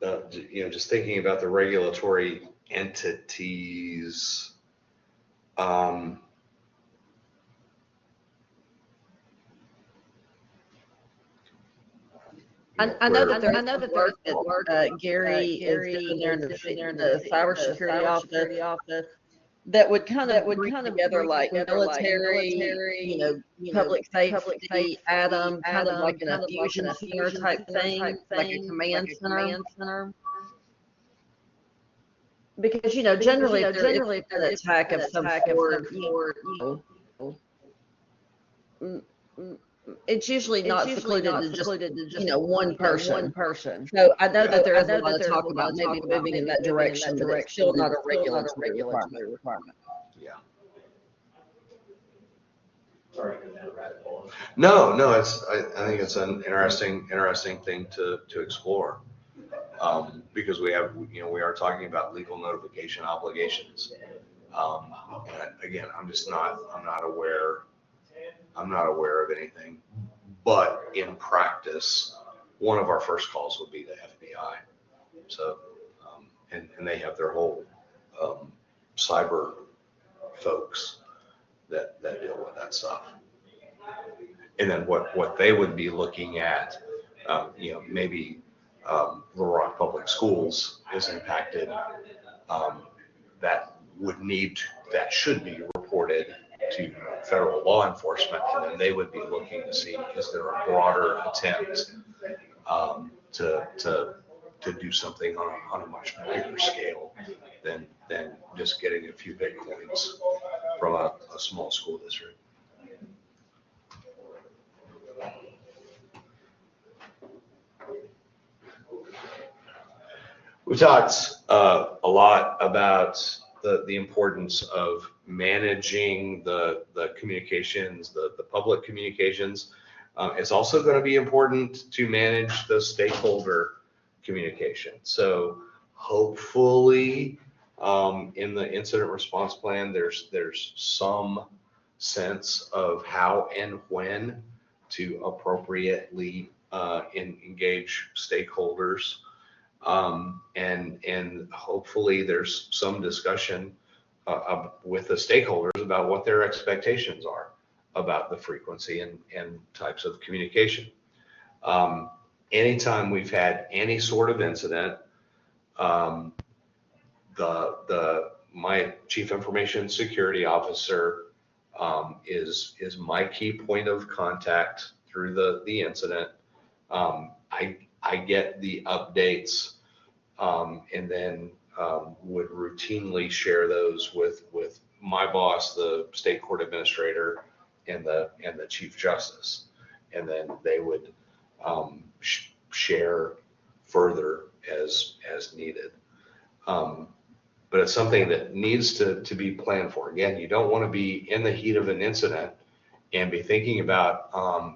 Just thinking about the regulatory entities. I know that there's work that Gary is doing there in the cybersecurity office that would kind of bring together like military, public safety, ADAM, kind of like an fusion center type thing, like a command center. Because generally if there's an attack of some sort, it's usually not secluded to just one person. So I know that there is a lot of talk about maybe moving in that direction, but it's still not a regulatory requirement. Yeah. Sorry to that rabbit hole. No, I think it's an interesting thing to explore. Because we are talking about legal notification obligations. And again, I'm not aware of anything, but in practice, one of our first calls would be the FBI. So, and they have their whole cyber folks that deal with that stuff. And then what they would be looking at, maybe Little Rock Public Schools is impacted. That should be reported to federal law enforcement, and then they would be looking to see, is there a broader attempt to do something on a much bigger scale than just getting a few Bitcoins from a small school district. We talked a lot about the importance of managing the communications, the public communications. It's also going to be important to manage the stakeholder communication. So hopefully in the incident response plan, there's some sense of how and when to appropriately engage stakeholders. And hopefully there's some discussion with the stakeholders about what their expectations are about the frequency and types of communication. anytime we've had any sort of incident, my chief information security officer is my key point of contact through the incident. I get the updates, and then would routinely share those with my boss, the state court administrator, and the chief justice, and then they would share further as needed. But it's something that needs to be planned for. Again, you don't want to be in the heat of an incident and be thinking about,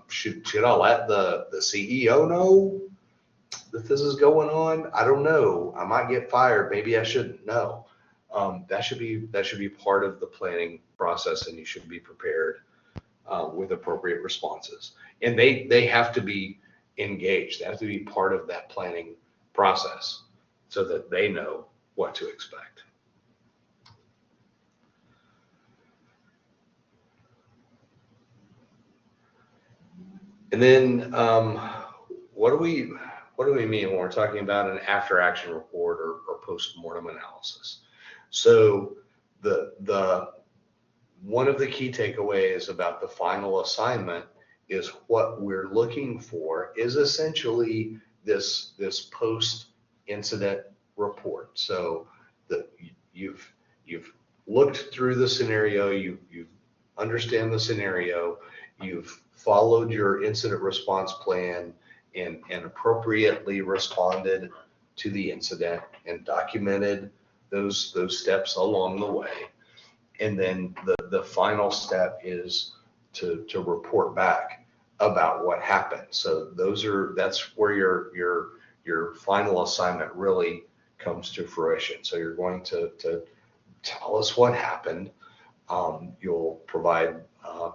should I let the CEO know that this is going on? I don't know. I might get fired. Maybe I shouldn't know. That should be part of the planning process, and you should be prepared with appropriate responses. And they have to be engaged. They have to be part of that planning process so that they know what to expect. And then what do we mean when we're talking about an after action report or post-mortem analysis? So the one of the key takeaways about the final assignment is what we're looking for is essentially this post-incident report. So you've looked through the scenario, you understand the scenario, you've followed your incident response plan and appropriately responded to the incident and documented those steps along the way. And then the final step is to report back about what happened. So that's where your final assignment really comes to fruition. So you're going to tell us what happened. You'll provide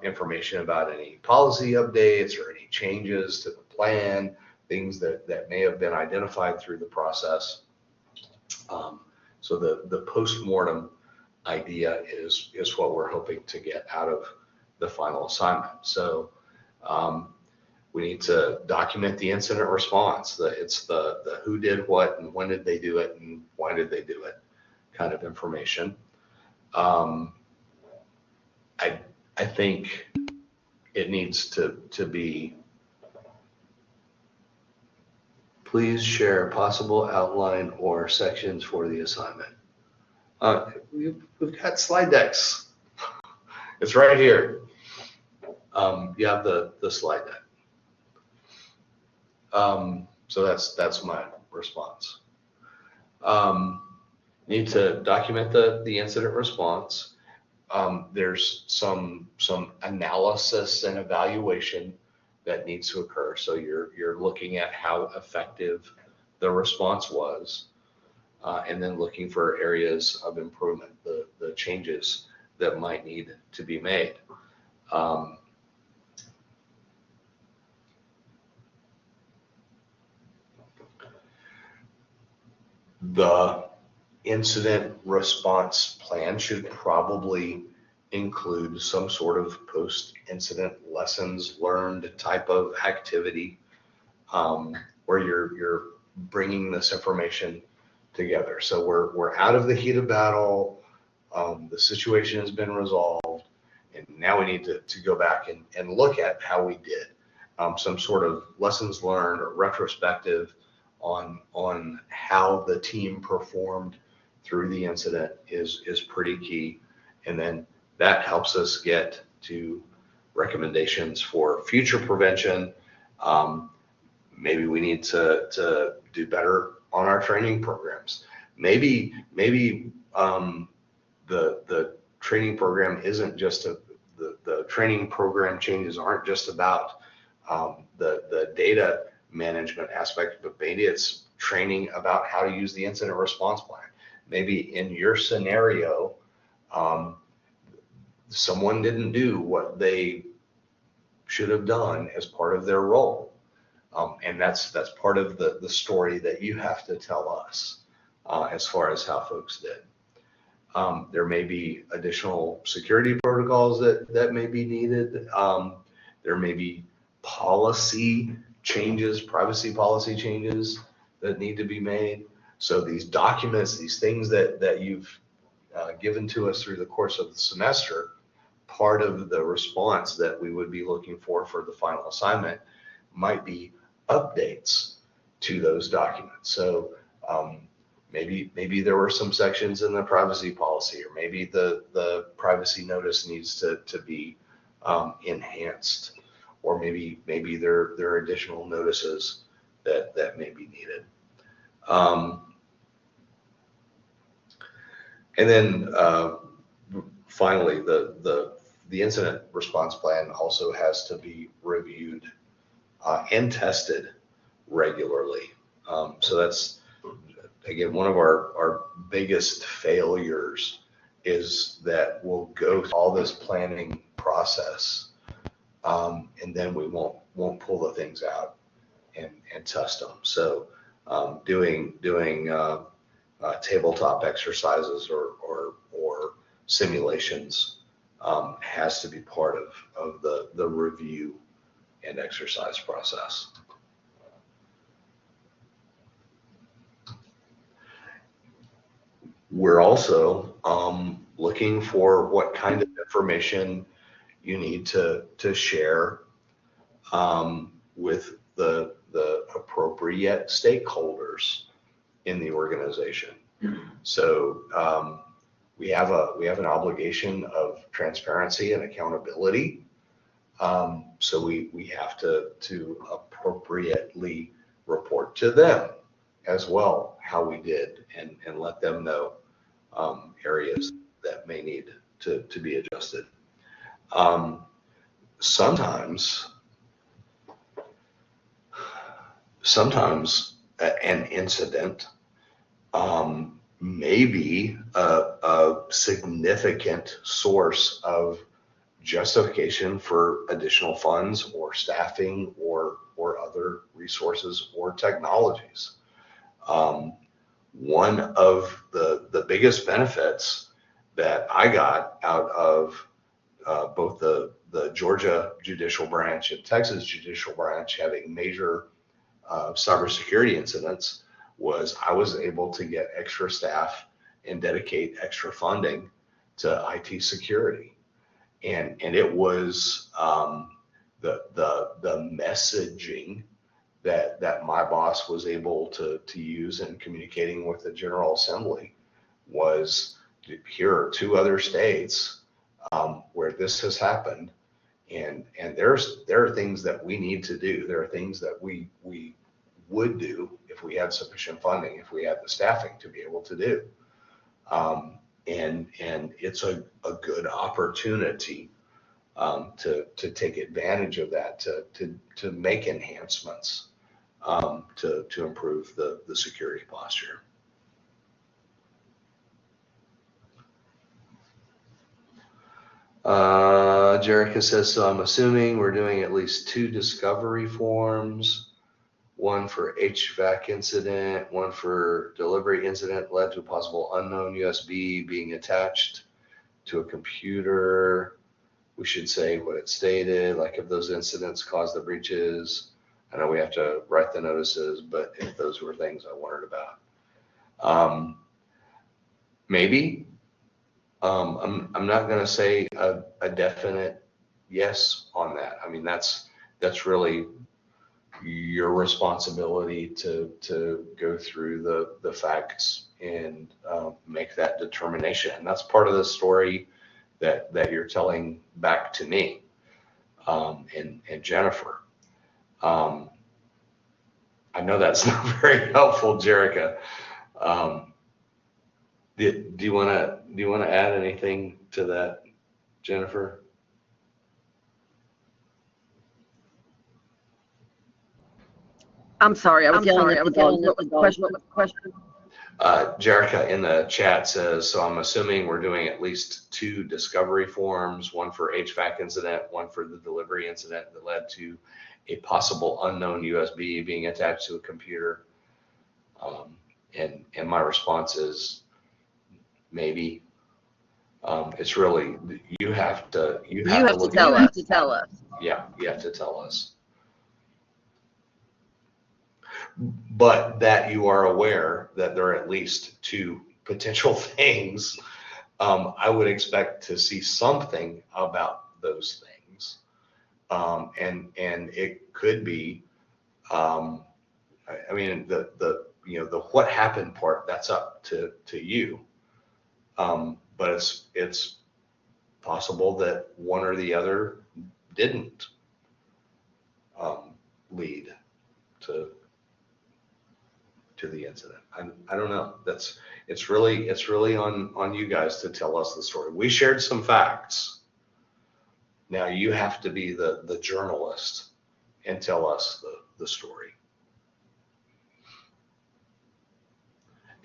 information about any policy updates or any changes to the plan, things that may have been identified through the process. So the post-mortem idea is what we're hoping to get out of the final assignment. So we need to document the incident response. It's the who did what and when did they do it and why did they do it kind of information. I think it needs to be, please share a possible outline or sections for the assignment. We've got slide decks. It's right here. You have the slide deck. So that's my response. Need to document the incident response. There's some analysis and evaluation that needs to occur. So you're looking at how effective the response was, and then looking for areas of improvement, the changes that might need to be made. The incident response plan should probably include some sort of post-incident lessons learned type of activity, where you're bringing this information together. So we're out of the heat of battle. The situation has been resolved, and now we need to go back and look at how we did. Some sort of lessons learned or retrospective on how the team performed through the incident is pretty key. And then that helps us get to recommendations for future prevention. Maybe we need to do better on our training programs. Maybe the training program isn't just the training program changes aren't just about the data management aspect, but maybe it's training about how to use the incident response plan. Maybe in your scenario, someone didn't do what they should have done as part of their role. And that's part of the story that you have to tell us as far as how folks did. There may be additional security protocols that may be needed. There may be policy changes, privacy policy changes that need to be made. So these documents, these things that you've given to us through the course of the semester, part of the response that we would be looking for the final assignment might be updates to those documents. So maybe there were some sections in the privacy policy, or maybe the privacy notice needs to be enhanced, or maybe there are additional notices that may be needed. And then finally, the incident response plan also has to be reviewed and tested regularly. So that's, again, one of our biggest failures is that we'll go through all this planning process, and then we won't pull the things out and test them. So doing tabletop exercises or simulations has to be part of the review and exercise process. We're also looking for what kind of information you need to share with the appropriate stakeholders in the organization. So we have an obligation of transparency and accountability. So we have to appropriately report to them as well how we did, and let them know areas that may need to be adjusted. Sometimes an incident may be a significant source of justification for additional funds or staffing or other resources or technologies. One of the biggest benefits that I got out of both the Georgia Judicial Branch and Texas Judicial Branch having major cybersecurity incidents was I was able to get extra staff and dedicate extra funding to IT security. And it was the messaging that my boss was able to use in communicating with the General Assembly was, here are 2 other states where this has happened, and there are things that we need to do. There are things that we would do if we had sufficient funding, if we had the staffing to be able to do. And it's a good opportunity to take advantage of that, to make enhancements to improve the security posture. Jerica says, so I'm assuming we're doing at least 2 discovery forms, one for HVAC incident, one for delivery incident led to a possible unknown USB being attached to a computer. We should say what it stated, like if those incidents caused the breaches. I know we have to write the notices, but if those were things I wondered about. Maybe. I'm not going to say a definite yes on that. I mean, that's really your responsibility to go through the facts and make that determination. And that's part of the story that you're telling back to me and Jennifer. I know that's not very helpful, Jerica. Do you want to add anything to that, Jennifer? I'm sorry, I was yelling at the dog. What was the question? Jerica in the chat says, so I'm assuming we're doing at least 2 discovery forms, one for HVAC incident, one for the delivery incident that led to a possible unknown USB being attached to a computer. And my response is maybe. It's really, you have to, tell us. Yeah, you have to tell us. but that you are aware that there are at least two potential things. I would expect to see something about those things. And it could be, I mean, the what happened part, that's up to you. But it's possible that one or the other didn't lead to the incident. I don't know. It's really on you guys to tell us the story. We shared some facts. Now you have to be the journalist and tell us the story.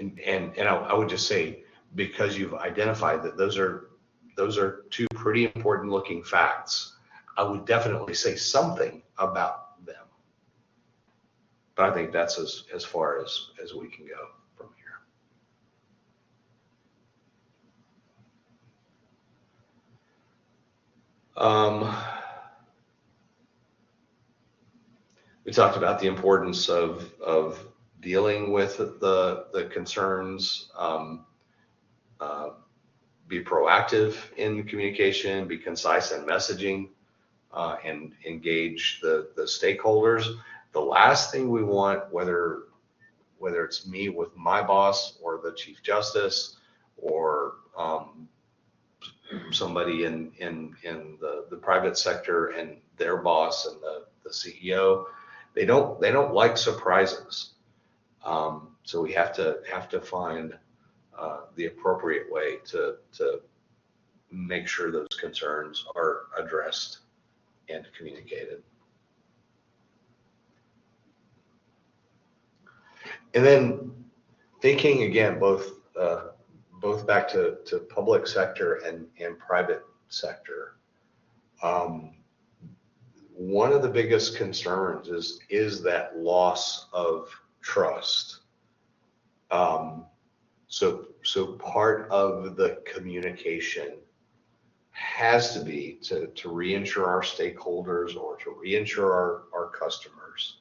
And I would just say, because you've identified that those are two pretty important looking facts, I would definitely say something about them. But I think that's as far as we can go from here. We talked about the importance of dealing with the concerns, be proactive in communication, be concise in messaging, and engage the stakeholders. The last thing we want, whether it's me with my boss or the Chief Justice or somebody in the private sector and their boss and the CEO, they don't like surprises. So we have to find the appropriate way to make sure those concerns are addressed and communicated. And then thinking again, both back to public sector and private sector. One of the biggest concerns is that loss of trust. So part of the communication has to be to reinsure our stakeholders or to reinsure our customers,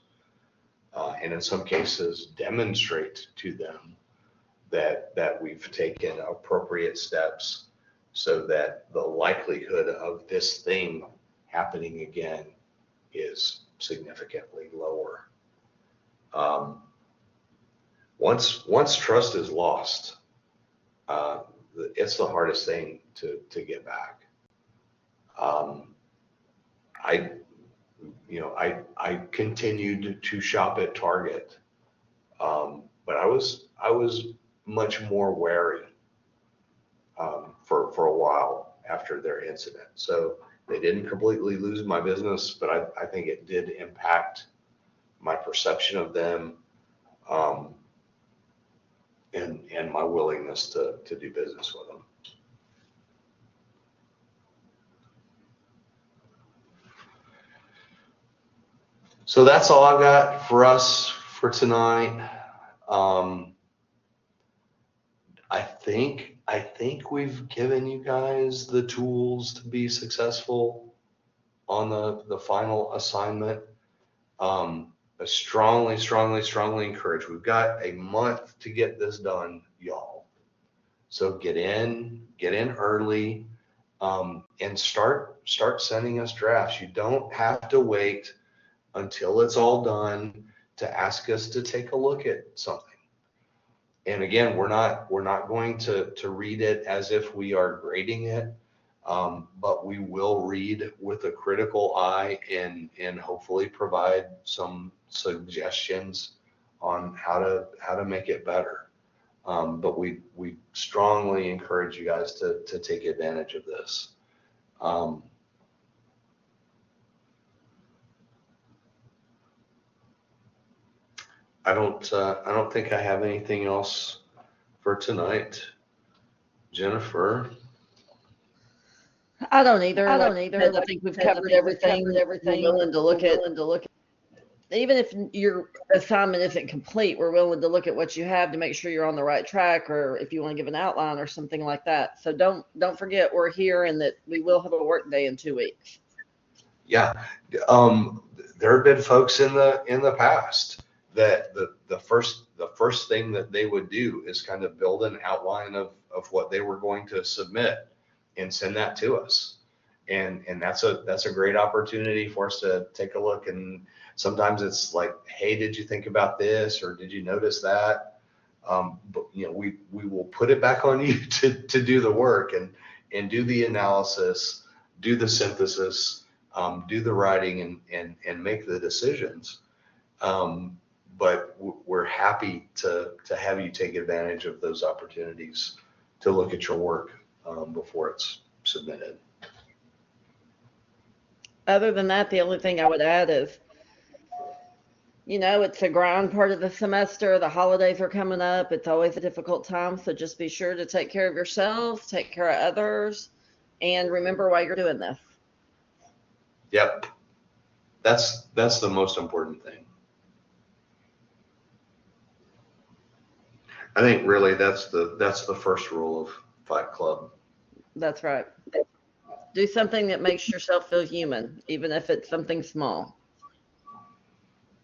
and in some cases demonstrate to them that we've taken appropriate steps so that the likelihood of this thing happening again is significantly lower. Once trust is lost, it's the hardest thing to get back. I continued to shop at Target, but I was much more wary for a while after their incident. So they didn't completely lose my business, but I think it did impact my perception of them, and my willingness to do business with them. So that's all I've got for us for tonight. I think we've given you guys the tools to be successful on the final assignment. I strongly encourage. We've got a month to get this done, y'all. So get in early, and start sending us drafts. You don't have to wait until it's all done to ask us to take a look at something. And again, we're not going to read it as if we are grading it, but we will read with a critical eye and hopefully provide some suggestions on how to make it better. But we strongly encourage you guys to take advantage of this. I don't think I have anything else for tonight. Jennifer? I don't either. I think we've covered everything. We're willing to look at. Even if your assignment isn't complete, we're willing to look at what you have to make sure you're on the right track, or if you want to give an outline or something like that. So don't forget we're here, and that we will have a work day in 2 weeks. Yeah. There have been folks in the past that the first thing that they would do is kind of build an outline of what they were going to submit and send that to us. And that's a great opportunity for us to take a look. And sometimes it's like, hey, did you think about this, or did you notice that? But we will put it back on you to do the work and do the analysis, do the synthesis, do the writing, and make the decisions. But we're happy to have you take advantage of those opportunities to look at your work before it's submitted. Other than that, the only thing I would add is, it's a grind part of the semester. The holidays are coming up. It's always a difficult time. So just be sure to take care of yourselves, take care of others, and remember why you're doing this. Yep. That's the most important thing. I think really that's the first rule of Fight Club. That's right. Do something that makes yourself feel human, even if it's something small.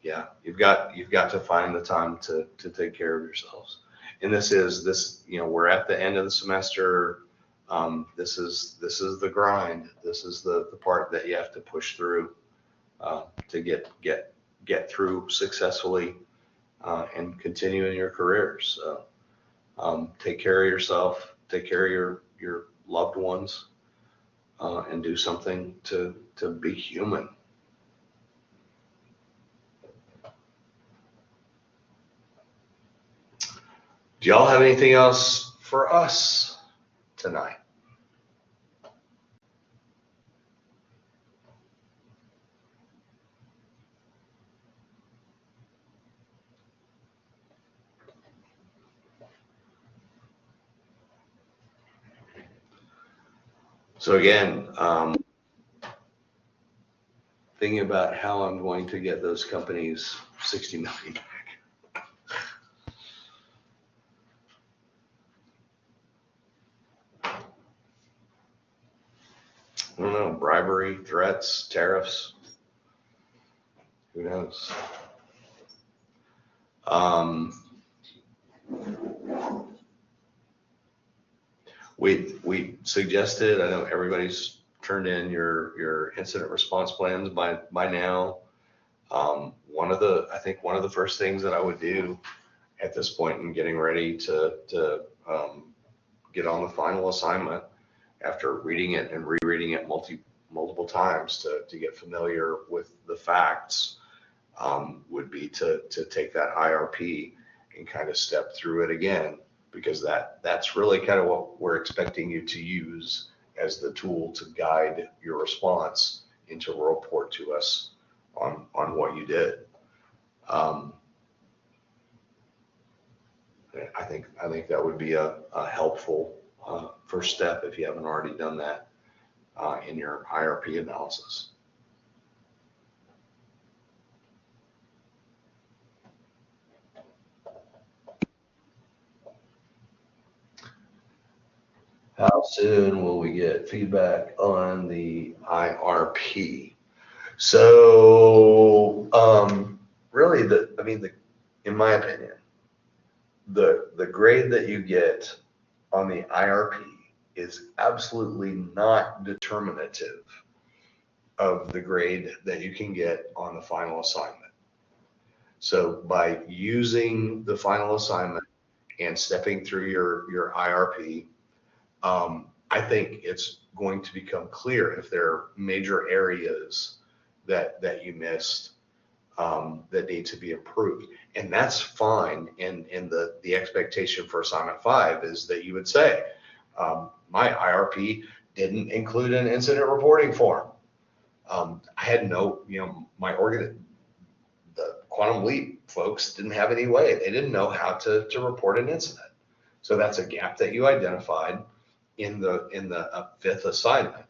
Yeah, you've got to find the time to take care of yourselves. And we're at the end of the semester. This is the grind. This is the part that you have to push through to get through successfully and continue in your careers. So take care of yourself, take care of your loved ones, and do something to be human. Do y'all have anything else for us tonight? So again, thinking about how I'm going to get those companies $60 million back. I don't know, bribery, threats, tariffs, who knows? We suggested, I know everybody's turned in your incident response plans by now. I think one of the first things that I would do at this point in getting ready to get on the final assignment, after reading it and rereading it multiple times to get familiar with the facts, would be to take that IRP and kind of step through it again, because that's really kind of what we're expecting you to use as the tool to guide your response into a report to us on what you did. I think that would be a helpful first step if you haven't already done that in your IRP analysis. How soon will we get feedback on the IRP? So really, in my opinion, the grade that you get on the IRP is absolutely not determinative of the grade that you can get on the final assignment. So by using the final assignment and stepping through your IRP, I think it's going to become clear if there are major areas that you missed that need to be improved. And that's fine. And the expectation for assignment 5 is that you would say, my IRP didn't include an incident reporting form. I had no, the Quantum Leap folks didn't have any way. They didn't know how to report an incident. So that's a gap that you identified in the 5th assignment.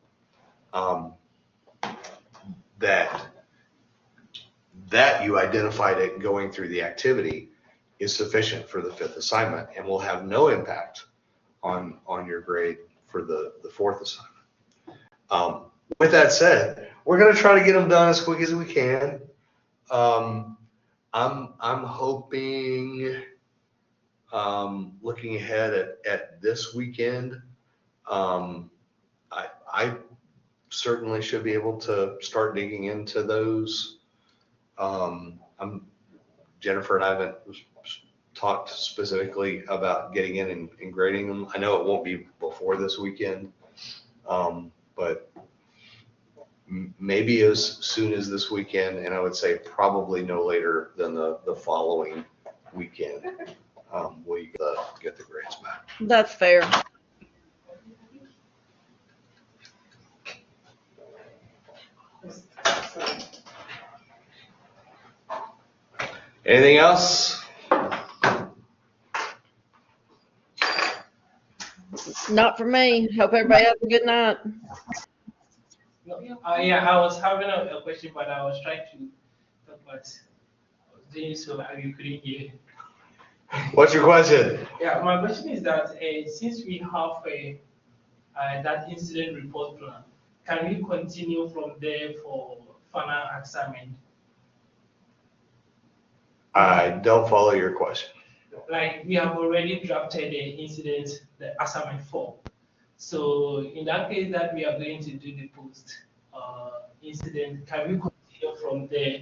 That you identified it going through the activity is sufficient for the 5th assignment and will have no impact on your grade for the 4th assignment. With that said, we're going to try to get them done as quick as we can. I'm hoping, looking ahead at this weekend, I certainly should be able to start digging into those. Jennifer and I haven't talked specifically about getting in and grading them. I know it won't be before this weekend, but maybe as soon as this weekend, and I would say probably no later than the following weekend, will you get the grades back. That's fair. Anything else? Not for me. Hope everybody has a good night. No, yeah, I was having a question, but I was trying to talk, but I was doing so you couldn't hear. What's your question? Yeah, my question is that since we have that incident report plan, can we continue from there for final assignment? I don't follow your question. Like we have already drafted the assignment form. So in that case that we are going to do the post incident, can we continue from there?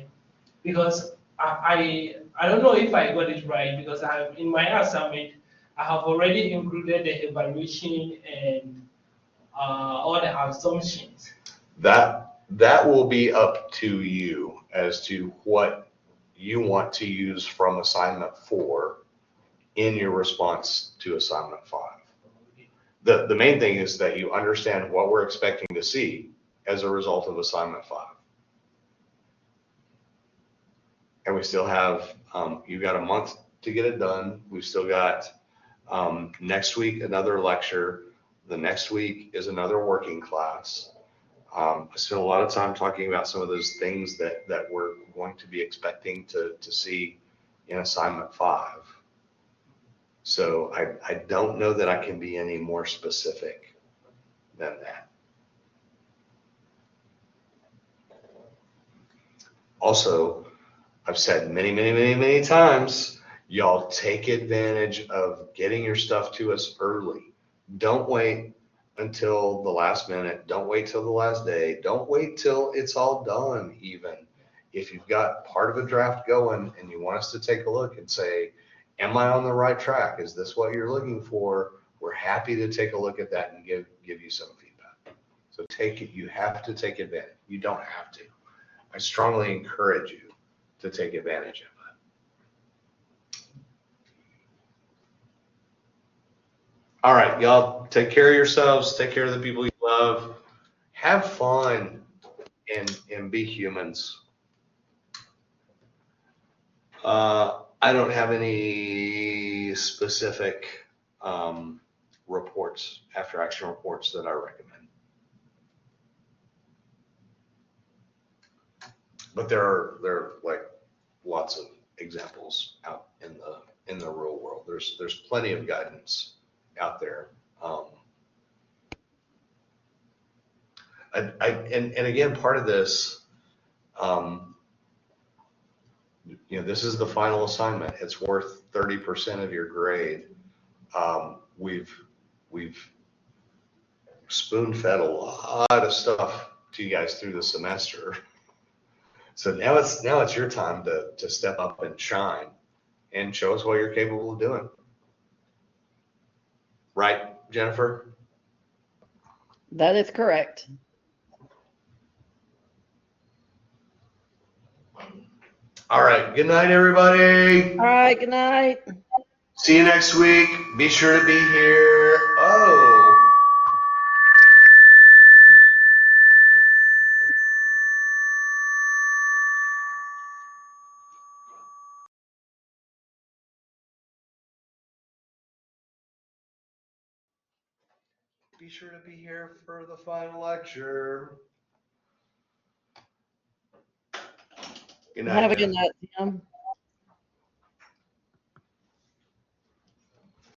Because I don't know if I got it right, because in my assignment I have already included the evaluation and all the assumptions. That will be up to you as to what you want to use from assignment 4 in your response to assignment 5. The main thing is that you understand what we're expecting to see as a result of assignment 5. And we still have, you've got a month to get it done. We've still got next week another lecture. The next week is another working class. I spent a lot of time talking about some of those things that we're going to be expecting to see in assignment 5. So I don't know that I can be any more specific than that. Also, I've said many times, y'all take advantage of getting your stuff to us early. Don't wait until the last minute. Don't wait till the last day. Don't wait till it's all done even. If you've got part of a draft going and you want us to take a look and say, am I on the right track? Is this what you're looking for? We're happy to take a look at that and give you some feedback. So take it. You have to take advantage. You don't have to. I strongly encourage you to take advantage of it. All right, y'all, take care of yourselves. Take care of the people you love. Have fun and be humans. I don't have any specific reports, after action reports that I recommend. But there are like lots of examples out in the real world. There's plenty of guidance out there. And again, part of this, this is the final assignment. It's worth 30% of your grade. We've spoon-fed a lot of stuff to you guys through the semester. So now it's your time to step up and shine and show us what you're capable of doing. Right, Jennifer? That is correct. All right. Good night, everybody. All right. Good night. See you next week. Be sure to be here. Oh. Be sure to be here for the final lecture. Good night. Have a good night, Tim.